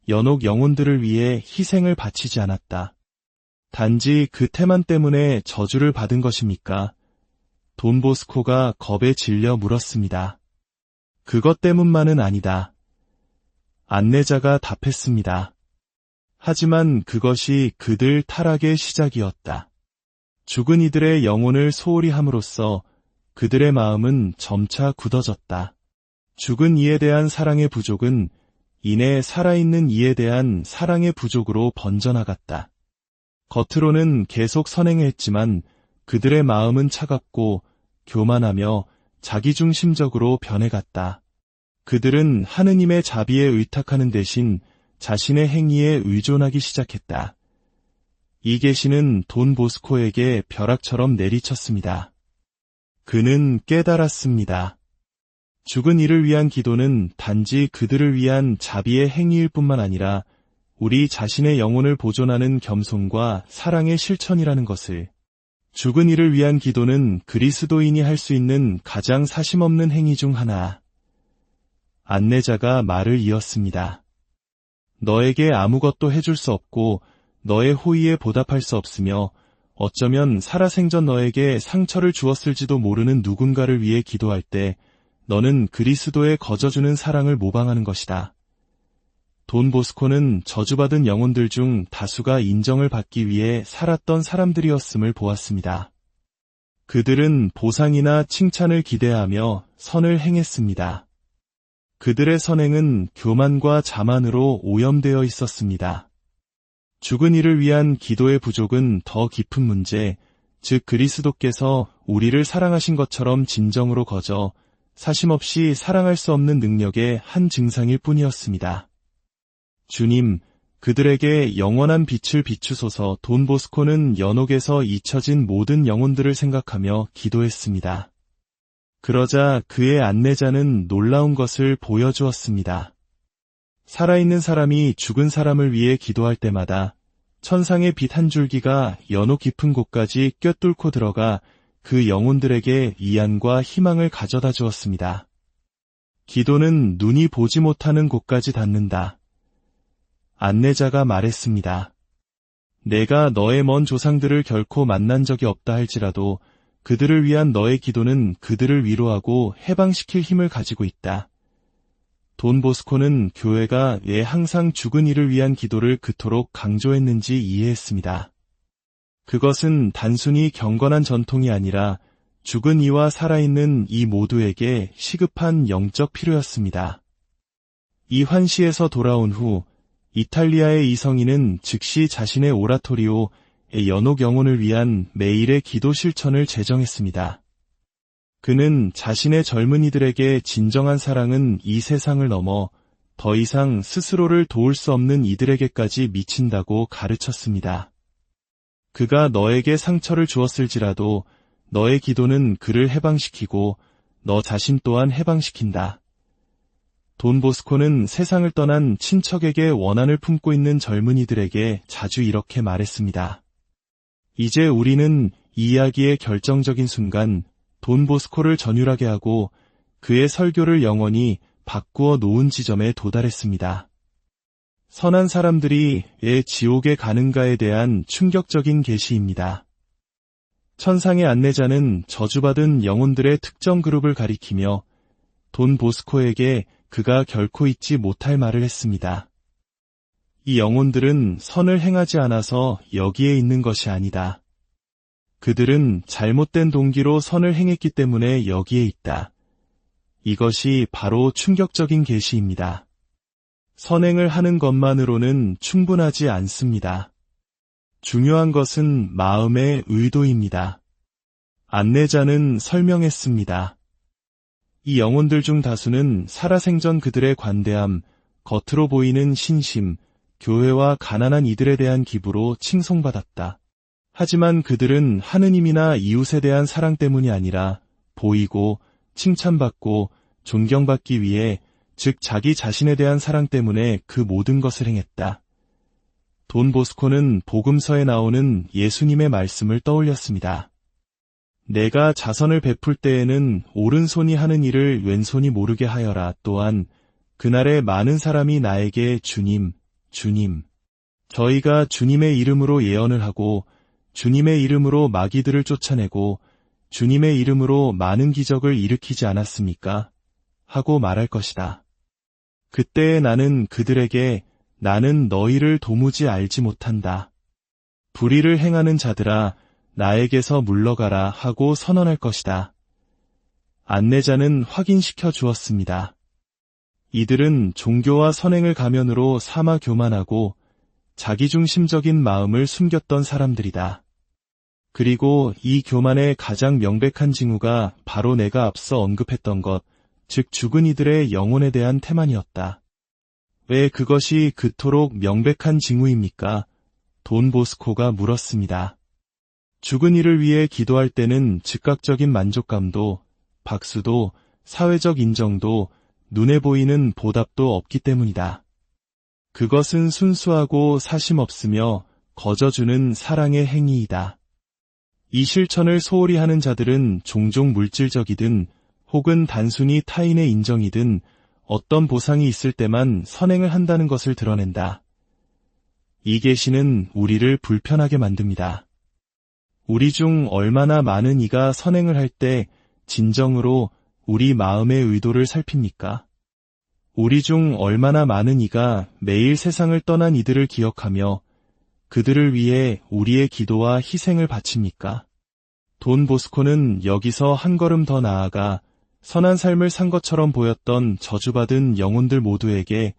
연옥 영혼들을 위해 희생을 바치지 않았다. 단지 그 태만 때문에 저주를 받은 것입니까? 돈 보스코가 겁에 질려 물었습니다. 그것 때문만은 아니다. 안내자가 답했습니다. 하지만 그것이 그들 타락의 시작이었다. 죽은 이들의 영혼을 소홀히 함으로써 그들의 마음은 점차 굳어졌다. 죽은 이에 대한 사랑의 부족은 이내 살아있는 이에 대한 사랑의 부족으로 번져나갔다. 겉으로는 계속 선행을 했지만 그들의 마음은 차갑고 교만하며 자기중심적으로 변해갔다. 그들은 하느님의 자비에 의탁하는 대신 자신의 행위에 의존하기 시작했다. 이 계시는 돈 보스코에게 벼락처럼 내리쳤습니다. 그는 깨달았습니다. 죽은 이를 위한 기도는 단지 그들을 위한 자비의 행위일 뿐만 아니라 우리 자신의 영혼을 보존하는 겸손과 사랑의 실천이라는 것을. 죽은 이를 위한 기도는 그리스도인이 할 수 있는 가장 사심없는 행위 중 하나. 안내자가 말을 이었습니다. 너에게 아무것도 해줄 수 없고 너의 호의에 보답할 수 없으며 어쩌면 살아생전 너에게 상처를 주었을지도 모르는 누군가를 위해 기도할 때 너는 그리스도의 거저주는 사랑을 모방하는 것이다. 돈 보스코는 저주받은 영혼들 중 다수가 인정을 받기 위해 살았던 사람들이었음을 보았습니다. 그들은 보상이나 칭찬을 기대하며 선을 행했습니다. 그들의 선행은 교만과 자만으로 오염되어 있었습니다. 죽은 이를 위한 기도의 부족은 더 깊은 문제, 즉 그리스도께서 우리를 사랑하신 것처럼 진정으로 거저 사심없이 사랑할 수 없는 능력의 한 증상일 뿐이었습니다. 주님, 그들에게 영원한 빛을 비추소서. 돈 보스코는 연옥에서 잊혀진 모든 영혼들을 생각하며 기도했습니다. 그러자 그의 안내자는 놀라운 것을 보여주었습니다. 살아있는 사람이 죽은 사람을 위해 기도할 때마다 천상의 빛 한 줄기가 연옥 깊은 곳까지 꿰뚫고 들어가 그 영혼들에게 위안과 희망을 가져다 주었습니다. 기도는 눈이 보지 못하는 곳까지 닿는다. 안내자가 말했습니다. 내가 너의 먼 조상들을 결코 만난 적이 없다 할지라도 그들을 위한 너의 기도는 그들을 위로하고 해방시킬 힘을 가지고 있다. 돈 보스코는 교회가 왜 항상 죽은 이를 위한 기도를 그토록 강조했는지 이해했습니다. 그것은 단순히 경건한 전통이 아니라 죽은 이와 살아있는 이 모두에게 시급한 영적 필요였습니다. 이 환시에서 돌아온 후 이탈리아의 이성인은 즉시 자신의 오라토리오의 연옥 영혼을 위한 매일의 기도 실천을 제정했습니다. 그는 자신의 젊은이들에게 진정한 사랑은 이 세상을 넘어 더 이상 스스로를 도울 수 없는 이들에게까지 미친다고 가르쳤습니다. 그가 너에게 상처를 주었을지라도 너의 기도는 그를 해방시키고 너 자신 또한 해방시킨다. 돈 보스코는 세상을 떠난 친척에게 원한을 품고 있는 젊은이들에게 자주 이렇게 말했습니다. 이제 우리는 이 이야기의 결정적인 순간 돈 보스코를 전율하게 하고 그의 설교를 영원히 바꾸어 놓은 지점에 도달했습니다. 선한 사람들이 왜 지옥에 가는가에 대한 충격적인 계시입니다. 천상의 안내자는 저주받은 영혼들의 특정 그룹을 가리키며 돈 보스코에게 그가 결코 잊지 못할 말을 했습니다. 이 영혼들은 선을 행하지 않아서 여기에 있는 것이 아니다. 그들은 잘못된 동기로 선을 행했기 때문에 여기에 있다. 이것이 바로 충격적인 계시입니다. 선행을 하는 것만으로는 충분하지 않습니다. 중요한 것은 마음의 의도입니다. 안내자는 설명했습니다. 이 영혼들 중 다수는 살아생전 그들의 관대함, 겉으로 보이는 신심, 교회와 가난한 이들에 대한 기부로 칭송받았다. 하지만 그들은 하느님이나 이웃에 대한 사랑 때문이 아니라 보이고 칭찬받고 존경받기 위해, 즉 자기 자신에 대한 사랑 때문에 그 모든 것을 행했다. 돈 보스코는 복음서에 나오는 예수님의 말씀을 떠올렸습니다. 내가 자선을 베풀 때에는 오른손이 하는 일을 왼손이 모르게 하여라. 또한 그날에 많은 사람이 나에게 주님, 주님, 저희가 주님의 이름으로 예언을 하고 주님의 이름으로 마귀들을 쫓아내고 주님의 이름으로 많은 기적을 일으키지 않았습니까? 하고 말할 것이다. 그때에 나는 그들에게 나는 너희를 도무지 알지 못한다. 불의를 행하는 자들아 나에게서 물러가라 하고 선언할 것이다. 안내자는 확인시켜 주었습니다. 이들은 종교와 선행을 가면으로 삼아 교만하고 자기중심적인 마음을 숨겼던 사람들이다. 그리고 이 교만의 가장 명백한 징후가 바로 내가 앞서 언급했던 것, 즉 죽은 이들의 영혼에 대한 태만이었다. 왜 그것이 그토록 명백한 징후입니까? 돈 보스코가 물었습니다. 죽은 이를 위해 기도할 때는 즉각적인 만족감도, 박수도, 사회적 인정도, 눈에 보이는 보답도 없기 때문이다. 그것은 순수하고 사심 없으며 거저주는 사랑의 행위이다. 이 실천을 소홀히 하는 자들은 종종 물질적이든 혹은 단순히 타인의 인정이든 어떤 보상이 있을 때만 선행을 한다는 것을 드러낸다. 이 계시는 우리를 불편하게 만듭니다. 우리 중 얼마나 많은 이가 선행을 할 때 진정으로 우리 마음의 의도를 살핍니까? 우리 중 얼마나 많은 이가 매일 세상을 떠난 이들을 기억하며 그들을 위해 우리의 기도와 희생을 바칩니까? 돈 보스코는 여기서 한 걸음 더 나아가 선한 삶을 산 것처럼 보였던 저주받은 영혼들 모두에게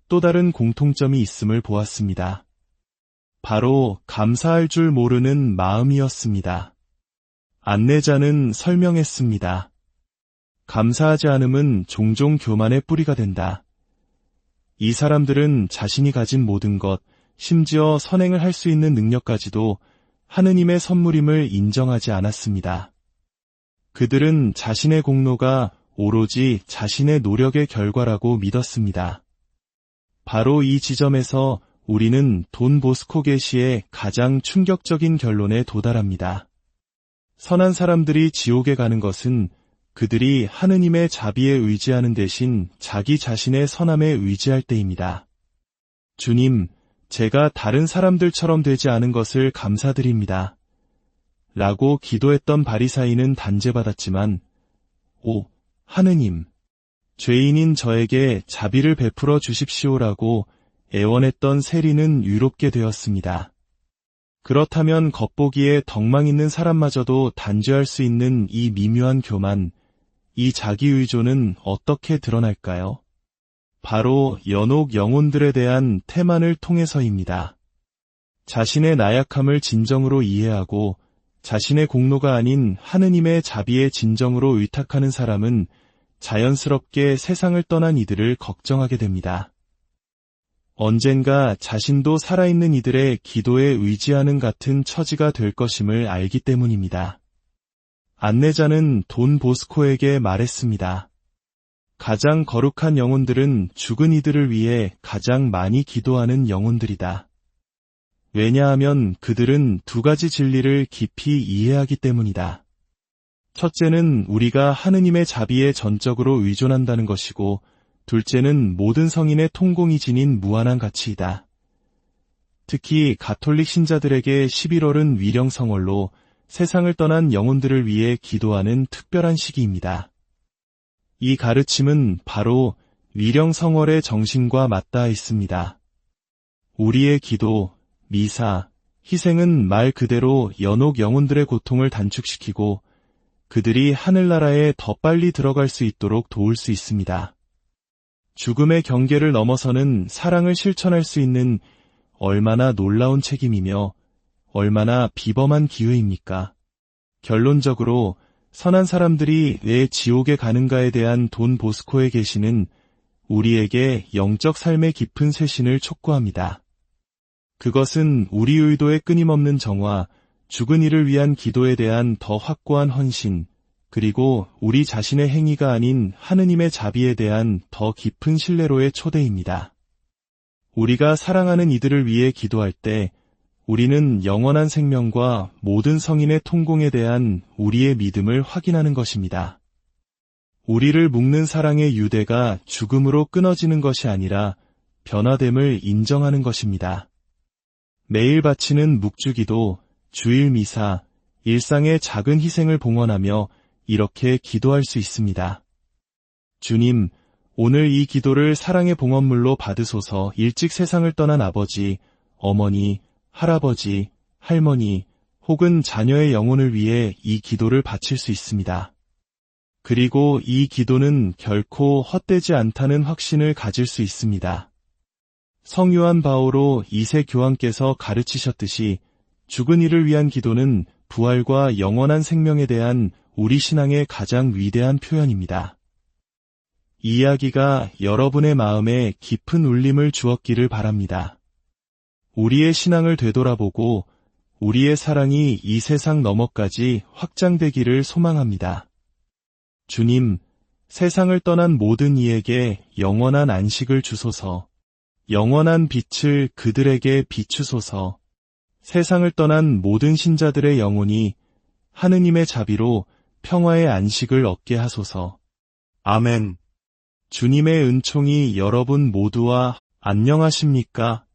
또 다른 공통점이 있음을 보았습니다. 바로 감사할 줄 모르는 마음이었습니다. 안내자는 설명했습니다. 감사하지 않음은 종종 교만의 뿌리가 된다. 이 사람들은 자신이 가진 모든 것, 심지어 선행을 할 수 있는 능력까지도 하느님의 선물임을 인정하지 않았습니다. 그들은 자신의 공로가 오로지 자신의 노력의 결과라고 믿었습니다. 바로 이 지점에서 우리는 돈 보스코 계시의 가장 충격적인 결론에 도달합니다. 선한 사람들이 지옥에 가는 것은 그들이 하느님의 자비에 의지하는 대신 자기 자신의 선함에 의지할 때입니다. 주님, 제가 다른 사람들처럼 되지 않은 것을 감사드립니다. 라고 기도했던 바리사이는 단죄받았지만, 오, 하느님, 죄인인 저에게 자비를 베풀어 주십시오라고 애원했던 세리는 유롭게 되었습니다. 그렇다면 겉보기에 덕망 있는 사람마저도 단죄할 수 있는 이 미묘한 교만, 이 자기의존은 어떻게 드러날까요? 바로 연옥 영혼들에 대한 태만을 통해서입니다. 자신의 나약함을 진정으로 이해하고 자신의 공로가 아닌 하느님의 자비에 진정으로 의탁하는 사람은 자연스럽게 세상을 떠난 이들을 걱정하게 됩니다. 언젠가 자신도 살아있는 이들의 기도에 의지하는 같은 처지가 될 것임을 알기 때문입니다. 안내자는 돈 보스코에게 말했습니다. 가장 거룩한 영혼들은 죽은 이들을 위해 가장 많이 기도하는 영혼들이다. 왜냐하면 그들은 두 가지 진리를 깊이 이해하기 때문이다. 첫째는 우리가 하느님의 자비에 전적으로 의존한다는 것이고, 둘째는 모든 성인의 통공이 지닌 무한한 가치이다. 특히 가톨릭 신자들에게 11월은 위령성월로 세상을 떠난 영혼들을 위해 기도하는 특별한 시기입니다. 이 가르침은 바로 위령성월의 정신과 맞닿아 있습니다. 우리의 기도, 미사, 희생은 말 그대로 연옥 영혼들의 고통을 단축시키고 그들이 하늘나라에 더 빨리 들어갈 수 있도록 도울 수 있습니다. 죽음의 경계를 넘어서는 사랑을 실천할 수 있는 얼마나 놀라운 책임이며 얼마나 비범한 기회입니까? 결론적으로 선한 사람들이 왜 지옥에 가는가에 대한 돈 보스코의 계시는 우리에게 영적 삶의 깊은 쇄신을 촉구합니다. 그것은 우리 의도의 끊임없는 정화, 죽은 이를 위한 기도에 대한 더 확고한 헌신, 그리고 우리 자신의 행위가 아닌 하느님의 자비에 대한 더 깊은 신뢰로의 초대입니다. 우리가 사랑하는 이들을 위해 기도할 때 우리는 영원한 생명과 모든 성인의 통공에 대한 우리의 믿음을 확인하는 것입니다. 우리를 묶는 사랑의 유대가 죽음으로 끊어지는 것이 아니라 변화됨을 인정하는 것입니다. 매일 바치는 묵주기도, 주일 미사, 일상의 작은 희생을 봉헌하며 이렇게 기도할 수 있습니다. 주님, 오늘 이 기도를 사랑의 봉헌물로 받으소서. 일찍 세상을 떠난 아버지, 어머니, 할아버지, 할머니 혹은 자녀의 영혼을 위해 이 기도를 바칠 수 있습니다. 그리고 이 기도는 결코 헛되지 않다는 확신을 가질 수 있습니다. 성요한 바오로 2세 교황께서 가르치셨듯이 죽은 이를 위한 기도는 부활과 영원한 생명에 대한 우리 신앙의 가장 위대한 표현입니다. 이 이야기가 여러분의 마음에 깊은 울림을 주었기를 바랍니다. 우리의 신앙을 되돌아보고 우리의 사랑이 이 세상 너머까지 확장되기를 소망합니다. 주님, 세상을 떠난 모든 이에게 영원한 안식을 주소서. 영원한 빛을 그들에게 비추소서. 세상을 떠난 모든 신자들의 영혼이 하느님의 자비로 평화의 안식을 얻게 하소서. 아멘. 주님의 은총이 여러분 모두와 안녕하십니까?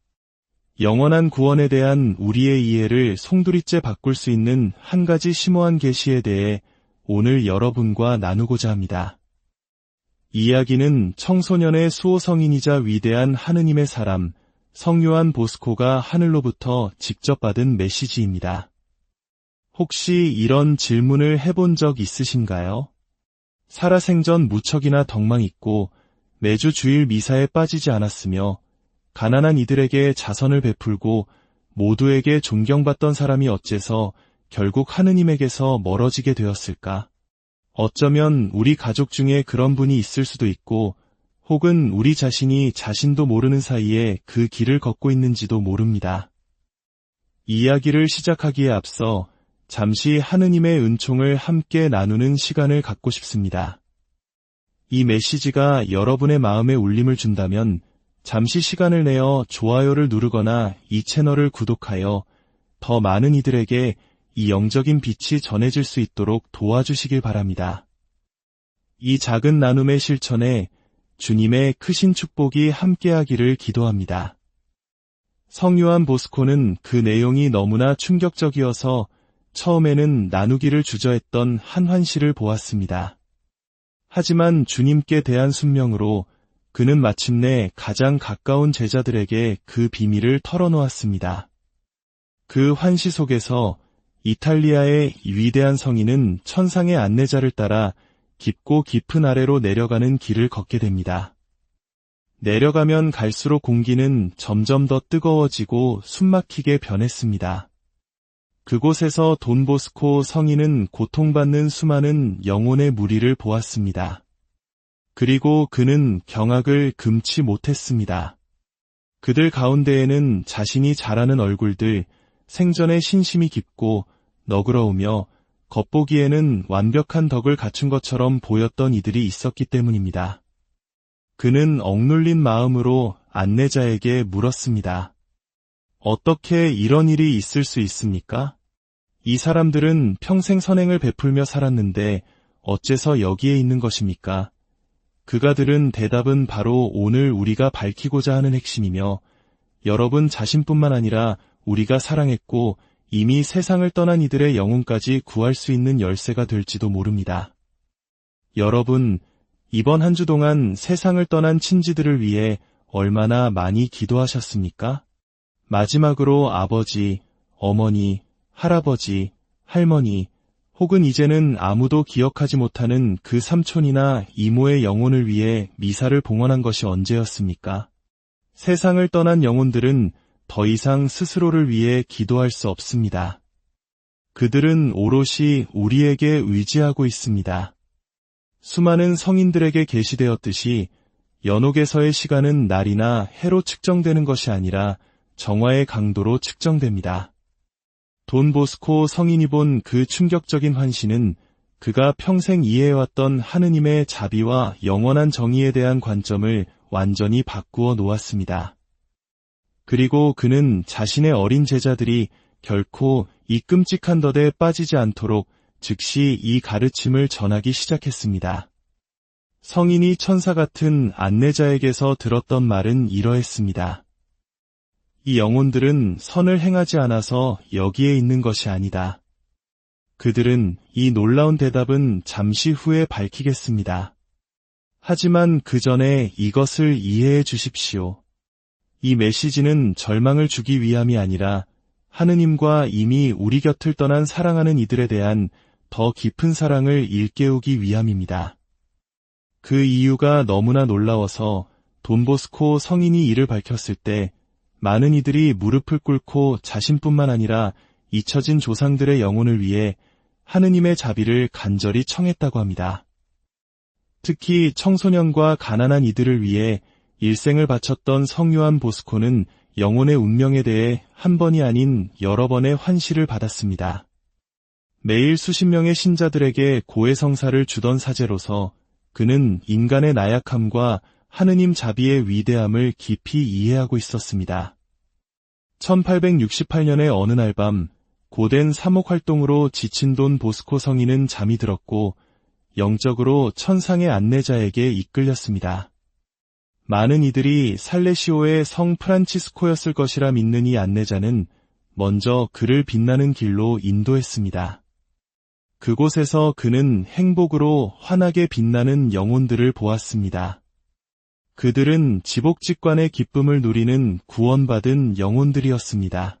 영원한 구원에 대한 우리의 이해를 송두리째 바꿀 수 있는 한 가지 심오한 계시에 대해 오늘 여러분과 나누고자 합니다. 이야기는 청소년의 수호성인이자 위대한 하느님의 사람, 성요한 보스코가 하늘로부터 직접 받은 메시지입니다. 혹시 이런 질문을 해본 적 있으신가요? 살아생전 무척이나 덕망 있고 매주 주일 미사에 빠지지 않았으며 가난한 이들에게 자선을 베풀고 모두에게 존경받던 사람이 어째서 결국 하느님에게서 멀어지게 되었을까? 어쩌면 우리 가족 중에 그런 분이 있을 수도 있고, 혹은 우리 자신이 자신도 모르는 사이에 그 길을 걷고 있는지도 모릅니다. 이야기를 시작하기에 앞서 잠시 하느님의 은총을 함께 나누는 시간을 갖고 싶습니다. 이 메시지가 여러분의 마음에 울림을 준다면 잠시 시간을 내어 좋아요를 누르거나 이 채널을 구독하여 더 많은 이들에게 이 영적인 빛이 전해질 수 있도록 도와주시길 바랍니다. 이 작은 나눔의 실천에 주님의 크신 축복이 함께하기를 기도합니다. 성요한 보스코는 그 내용이 너무나 충격적이어서 처음에는 나누기를 주저했던 한 환시를 보았습니다. 하지만 주님께 대한 순명으로 그는 마침내 가장 가까운 제자들에게 그 비밀을 털어놓았습니다. 그 환시 속에서 이탈리아의 위대한 성인은 천상의 안내자를 따라 깊고 깊은 아래로 내려가는 길을 걷게 됩니다. 내려가면 갈수록 공기는 점점 더 뜨거워지고 숨막히게 변했습니다. 그곳에서 돈보스코 성인은 고통받는 수많은 영혼의 무리를 보았습니다. 그리고 그는 경악을 금치 못했습니다. 그들 가운데에는 자신이 잘 아는 얼굴들, 생전에 신심이 깊고 너그러우며 겉보기에는 완벽한 덕을 갖춘 것처럼 보였던 이들이 있었기 때문입니다. 그는 억눌린 마음으로 안내자에게 물었습니다. 어떻게 이런 일이 있을 수 있습니까? 이 사람들은 평생 선행을 베풀며 살았는데 어째서 여기에 있는 것입니까? 그가 들은 대답은 바로 오늘 우리가 밝히고자 하는 핵심이며 여러분 자신뿐만 아니라 우리가 사랑했고 이미 세상을 떠난 이들의 영혼까지 구할 수 있는 열쇠가 될지도 모릅니다. 여러분, 이번 한 주 동안 세상을 떠난 친지들을 위해 얼마나 많이 기도하셨습니까? 마지막으로 아버지, 어머니, 할아버지, 할머니, 혹은 이제는 아무도 기억하지 못하는 그 삼촌이나 이모의 영혼을 위해 미사를 봉헌한 것이 언제였습니까? 세상을 떠난 영혼들은 더 이상 스스로를 위해 기도할 수 없습니다. 그들은 오롯이 우리에게 의지하고 있습니다. 수많은 성인들에게 계시되었듯이 연옥에서의 시간은 날이나 해로 측정되는 것이 아니라 정화의 강도로 측정됩니다. 돈보스코 성인이 본 그 충격적인 환시는 그가 평생 이해해왔던 하느님의 자비와 영원한 정의에 대한 관점을 완전히 바꾸어 놓았습니다. 그리고 그는 자신의 어린 제자들이 결코 이 끔찍한 덫에 빠지지 않도록 즉시 이 가르침을 전하기 시작했습니다. 성인이 천사 같은 안내자에게서 들었던 말은 이러했습니다. 이 영혼들은 선을 행하지 않아서 여기에 있는 것이 아니다. 그들은 이 놀라운 대답은 잠시 후에 밝히겠습니다. 하지만 그 전에 이것을 이해해 주십시오. 이 메시지는 절망을 주기 위함이 아니라 하느님과 이미 우리 곁을 떠난 사랑하는 이들에 대한 더 깊은 사랑을 일깨우기 위함입니다. 그 이유가 너무나 놀라워서 돈보스코 성인이 이를 밝혔을 때 많은 이들이 무릎을 꿇고 자신뿐만 아니라 잊혀진 조상들의 영혼을 위해 하느님의 자비를 간절히 청했다고 합니다. 특히 청소년과 가난한 이들을 위해 일생을 바쳤던 성요한 보스코는 영혼의 운명에 대해 한 번이 아닌 여러 번의 환시를 받았습니다. 매일 수십 명의 신자들에게 고해성사를 주던 사제로서 그는 인간의 나약함과 하느님 자비의 위대함을 깊이 이해하고 있었습니다. 1868년의 어느 날 밤 고된 사목 활동으로 지친 돈 보스코 성인은 잠이 들었고 영적으로 천상의 안내자에게 이끌렸습니다. 많은 이들이 살레시오의 성 프란치스코였을 것이라 믿는 이 안내자는 먼저 그를 빛나는 길로 인도했습니다. 그곳에서 그는 행복으로 환하게 빛나는 영혼들을 보았습니다. 그들은 지복직관의 기쁨을 누리는 구원받은 영혼들이었습니다.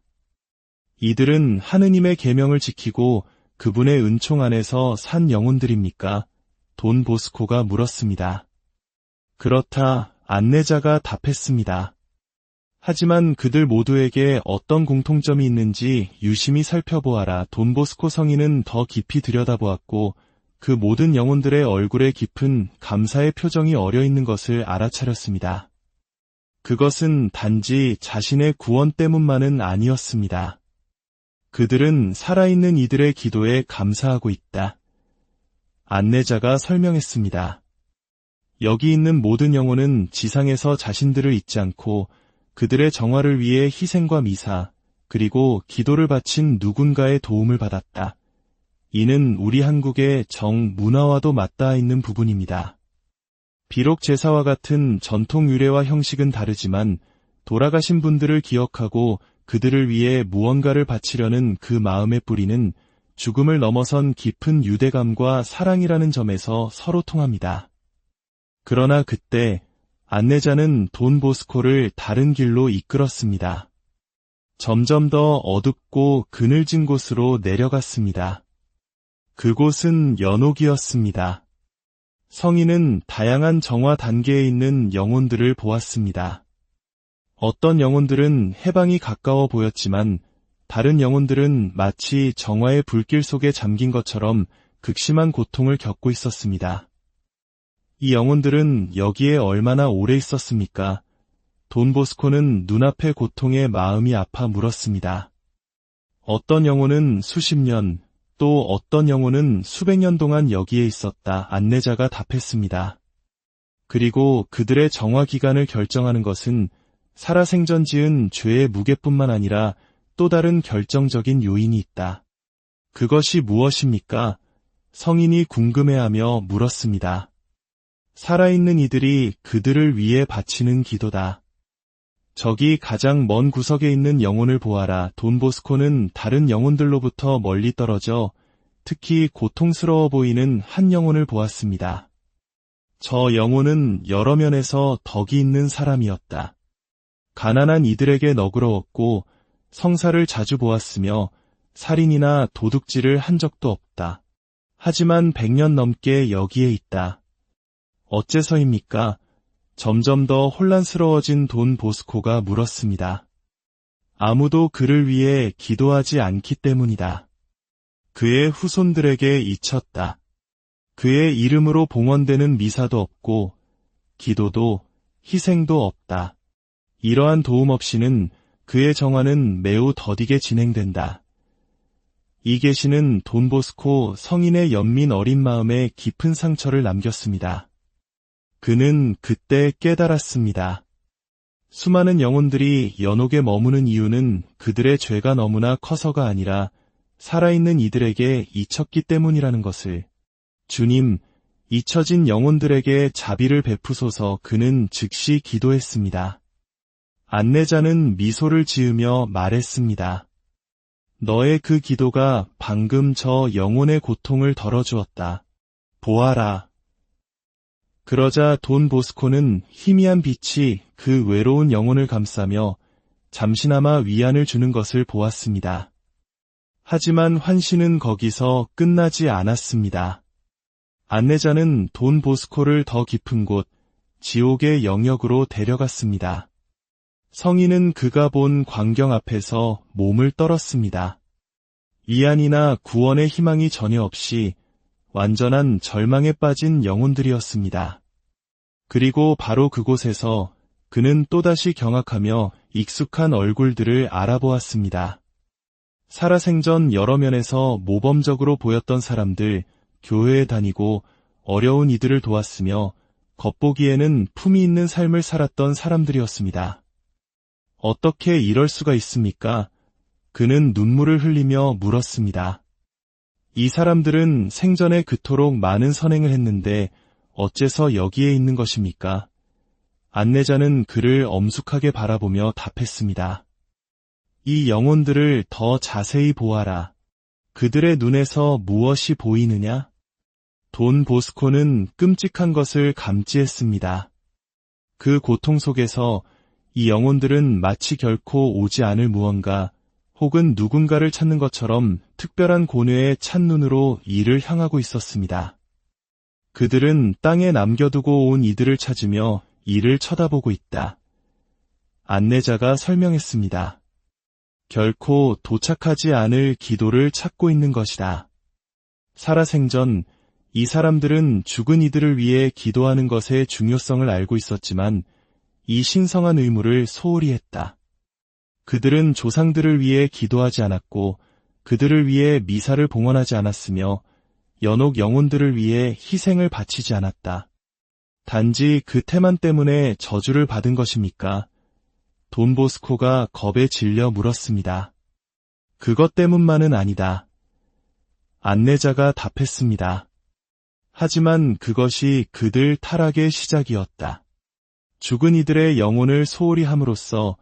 이들은 하느님의 계명을 지키고 그분의 은총 안에서 산 영혼들입니까? 돈 보스코가 물었습니다. 그렇다, 안내자가 답했습니다. 하지만 그들 모두에게 어떤 공통점이 있는지 유심히 살펴보아라. 돈 보스코 성인은 더 깊이 들여다보았고 그 모든 영혼들의 얼굴에 깊은 감사의 표정이 어려 있는 것을 알아차렸습니다. 그것은 단지 자신의 구원 때문만은 아니었습니다. 그들은 살아있는 이들의 기도에 감사하고 있다. 안내자가 설명했습니다. 여기 있는 모든 영혼은 지상에서 자신들을 잊지 않고 그들의 정화를 위해 희생과 미사, 그리고 기도를 바친 누군가의 도움을 받았다. 이는 우리 한국의 문화와도 맞닿아 있는 부분입니다. 비록 제사와 같은 전통 유래와 형식은 다르지만 돌아가신 분들을 기억하고 그들을 위해 무언가를 바치려는 그 마음의 뿌리는 죽음을 넘어선 깊은 유대감과 사랑이라는 점에서 서로 통합니다. 그러나 그때 안내자는 돈 보스코를 다른 길로 이끌었습니다. 점점 더 어둡고 그늘진 곳으로 내려갔습니다. 그곳은 연옥이었습니다. 성인은 다양한 정화 단계에 있는 영혼들을 보았습니다. 어떤 영혼들은 해방이 가까워 보였지만 다른 영혼들은 마치 정화의 불길 속에 잠긴 것처럼 극심한 고통을 겪고 있었습니다. 이 영혼들은 여기에 얼마나 오래 있었습니까? 돈 보스코는 눈앞의 고통에 마음이 아파 물었습니다. 어떤 영혼은 수십 년, 또 어떤 영혼은 수백 년 동안 여기에 있었다. 안내자가 답했습니다. 그리고 그들의 정화 기간을 결정하는 것은 살아생전 지은 죄의 무게뿐만 아니라 또 다른 결정적인 요인이 있다. 그것이 무엇입니까? 성인이 궁금해하며 물었습니다. 살아있는 이들이 그들을 위해 바치는 기도다. 저기 가장 먼 구석에 있는 영혼을 보아라. 돈 보스코는 다른 영혼들로부터 멀리 떨어져 특히 고통스러워 보이는 한 영혼을 보았습니다. 저 영혼은 여러 면에서 덕이 있는 사람이었다. 가난한 이들에게 너그러웠고 성사를 자주 보았으며 살인이나 도둑질을 한 적도 없다. 하지만 100년 넘게 여기에 있다. 어째서입니까? 점점 더 혼란스러워진 돈 보스코가 물었습니다. 아무도 그를 위해 기도하지 않기 때문이다. 그의 후손들에게 잊혔다. 그의 이름으로 봉헌되는 미사도 없고 기도도 희생도 없다. 이러한 도움 없이는 그의 정화는 매우 더디게 진행된다. 이 계시는 돈 보스코 성인의 연민 어린 마음에 깊은 상처를 남겼습니다. 그는 그때 깨달았습니다. 수많은 영혼들이 연옥에 머무는 이유는 그들의 죄가 너무나 커서가 아니라 살아있는 이들에게 잊혔기 때문이라는 것을. 주님, 잊혀진 영혼들에게 자비를 베푸소서. 그는 즉시 기도했습니다. 안내자는 미소를 지으며 말했습니다. 너의 그 기도가 방금 저 영혼의 고통을 덜어주었다. 보아라. 그러자 돈 보스코는 희미한 빛이 그 외로운 영혼을 감싸며 잠시나마 위안을 주는 것을 보았습니다. 하지만 환신은 거기서 끝나지 않았습니다. 안내자는 돈 보스코를 더 깊은 곳, 지옥의 영역으로 데려갔습니다. 성인은 그가 본 광경 앞에서 몸을 떨었습니다. 위안이나 구원의 희망이 전혀 없이 완전한 절망에 빠진 영혼들이었습니다. 그리고 바로 그곳에서 그는 또다시 경악하며 익숙한 얼굴들을 알아보았습니다. 살아생전 여러 면에서 모범적으로 보였던 사람들, 교회에 다니고 어려운 이들을 도왔으며 겉보기에는 품이 있는 삶을 살았던 사람들이었습니다. 어떻게 이럴 수가 있습니까? 그는 눈물을 흘리며 물었습니다. 이 사람들은 생전에 그토록 많은 선행을 했는데 어째서 여기에 있는 것입니까? 안내자는 그를 엄숙하게 바라보며 답했습니다. 이 영혼들을 더 자세히 보아라. 그들의 눈에서 무엇이 보이느냐? 돈 보스코는 끔찍한 것을 감지했습니다. 그 고통 속에서 이 영혼들은 마치 결코 오지 않을 무언가 혹은 누군가를 찾는 것처럼 특별한 고뇌에 찬 눈으로 이를 향하고 있었습니다. 그들은 땅에 남겨두고 온 이들을 찾으며 이를 쳐다보고 있다. 안내자가 설명했습니다. 결코 도착하지 않을 기도를 찾고 있는 것이다. 살아생전 이 사람들은 죽은 이들을 위해 기도하는 것의 중요성을 알고 있었지만 이 신성한 의무를 소홀히 했다. 그들은 조상들을 위해 기도하지 않았고 그들을 위해 미사를 봉헌하지 않았으며 연옥 영혼들을 위해 희생을 바치지 않았다. 단지 그 태만 때문에 저주를 받은 것입니까? 돈 보스코가 겁에 질려 물었습니다. 그것 때문만은 아니다. 안내자가 답했습니다. 하지만 그것이 그들 타락의 시작이었다. 죽은 이들의 영혼을 소홀히 함으로써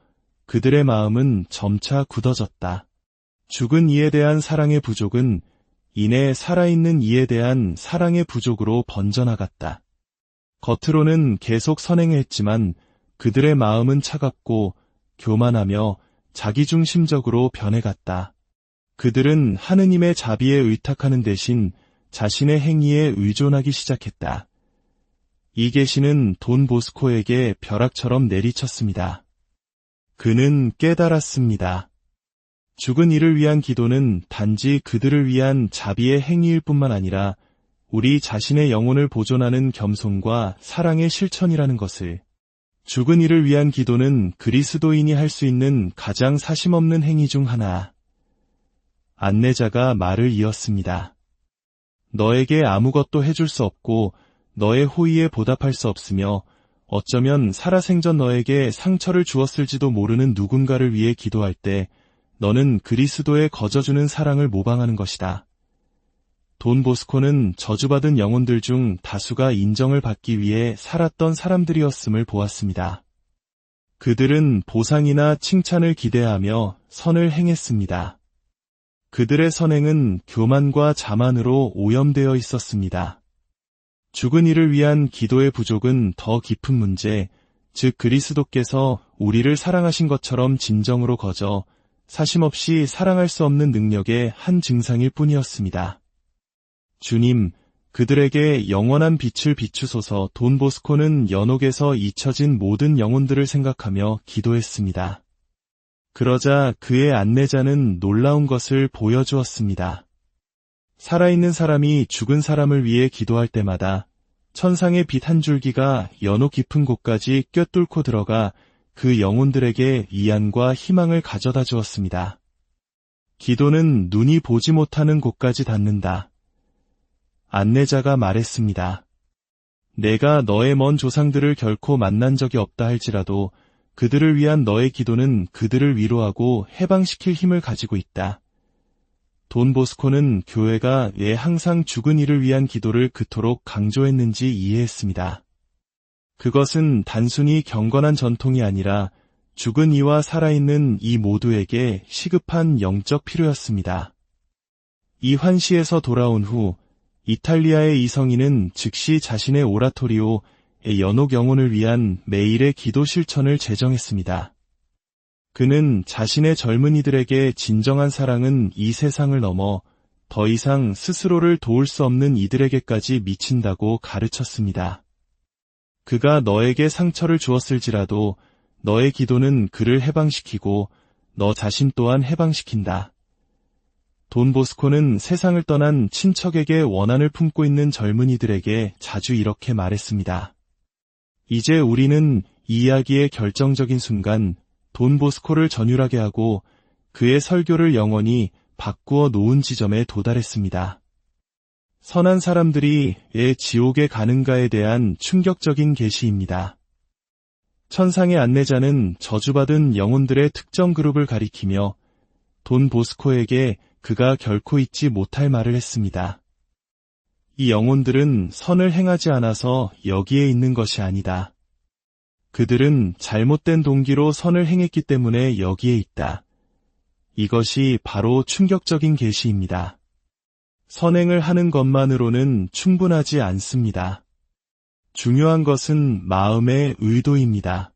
그들의 마음은 점차 굳어졌다. 죽은 이에 대한 사랑의 부족은 이내 살아있는 이에 대한 사랑의 부족으로 번져나갔다. 겉으로는 계속 선행했지만 그들의 마음은 차갑고 교만하며 자기중심적으로 변해갔다. 그들은 하느님의 자비에 의탁하는 대신 자신의 행위에 의존하기 시작했다. 이 계시는 돈 보스코에게 벼락처럼 내리쳤습니다. 그는 깨달았습니다. 죽은 이를 위한 기도는 단지 그들을 위한 자비의 행위일 뿐만 아니라 우리 자신의 영혼을 보존하는 겸손과 사랑의 실천이라는 것을. 죽은 이를 위한 기도는 그리스도인이 할 수 있는 가장 사심없는 행위 중 하나. 안내자가 말을 이었습니다. 너에게 아무것도 해줄 수 없고 너의 호의에 보답할 수 없으며 어쩌면 살아생전 너에게 상처를 주었을지도 모르는 누군가를 위해 기도할 때 너는 그리스도의 거저주는 사랑을 모방하는 것이다. 돈 보스코는 저주받은 영혼들 중 다수가 인정을 받기 위해 살았던 사람들이었음을 보았습니다. 그들은 보상이나 칭찬을 기대하며 선을 행했습니다. 그들의 선행은 교만과 자만으로 오염되어 있었습니다. 죽은 이를 위한 기도의 부족은 더 깊은 문제, 즉 그리스도께서 우리를 사랑하신 것처럼 진정으로 거저 사심없이 사랑할 수 없는 능력의 한 증상일 뿐이었습니다. 주님, 그들에게 영원한 빛을 비추소서. 돈 보스코는 연옥에서 잊혀진 모든 영혼들을 생각하며 기도했습니다. 그러자 그의 안내자는 놀라운 것을 보여주었습니다. 살아있는 사람이 죽은 사람을 위해 기도할 때마다 천상의 빛 한 줄기가 연옥 깊은 곳까지 꿰뚫고 들어가 그 영혼들에게 위안과 희망을 가져다 주었습니다. 기도는 눈이 보지 못하는 곳까지 닿는다. 안내자가 말했습니다. 내가 너의 먼 조상들을 결코 만난 적이 없다 할지라도 그들을 위한 너의 기도는 그들을 위로하고 해방시킬 힘을 가지고 있다. 돈 보스코는 교회가 왜 항상 죽은 이를 위한 기도를 그토록 강조했는지 이해했습니다. 그것은 단순히 경건한 전통이 아니라 죽은 이와 살아있는 이 모두에게 시급한 영적 필요였습니다. 이 환시에서 돌아온 후 이탈리아의 이성인은 즉시 자신의 오라토리오의 연옥 영혼을 위한 매일의 기도 실천을 제정했습니다. 그는 자신의 젊은이들에게 진정한 사랑은 이 세상을 넘어 더 이상 스스로를 도울 수 없는 이들에게까지 미친다고 가르쳤습니다. 그가 너에게 상처를 주었을지라도 너의 기도는 그를 해방시키고 너 자신 또한 해방시킨다. 돈 보스코는 세상을 떠난 친척에게 원한을 품고 있는 젊은이들에게 자주 이렇게 말했습니다. 이제 우리는 이 이야기의 결정적인 순간 돈 보스코를 전율하게 하고 그의 설교를 영원히 바꾸어 놓은 지점에 도달했습니다. 선한 사람들이 왜 지옥에 가는가에 대한 충격적인 계시입니다. 천상의 안내자는 저주받은 영혼들의 특정 그룹을 가리키며 돈 보스코에게 그가 결코 잊지 못할 말을 했습니다. 이 영혼들은 선을 행하지 않아서 여기에 있는 것이 아니다. 그들은 잘못된 동기로 선을 행했기 때문에 여기에 있다. 이것이 바로 충격적인 계시입니다. 선행을 하는 것만으로는 충분하지 않습니다. 중요한 것은 마음의 의도입니다.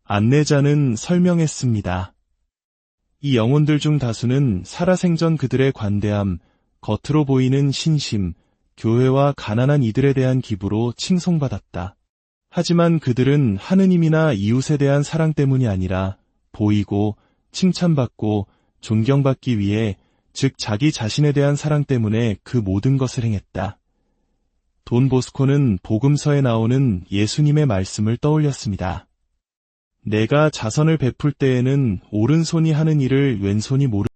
안내자는 설명했습니다. 이 영혼들 중 다수는 살아생전 그들의 관대함, 겉으로 보이는 신심, 교회와 가난한 이들에 대한 기부로 칭송받았다. 하지만 그들은 하느님이나 이웃에 대한 사랑 때문이 아니라 보이고 칭찬받고 존경받기 위해, 즉 자기 자신에 대한 사랑 때문에 그 모든 것을 행했다. 돈 보스코는 복음서에 나오는 예수님의 말씀을 떠올렸습니다. 내가 자선을 베풀 때에는 오른손이 하는 일을 왼손이 모르게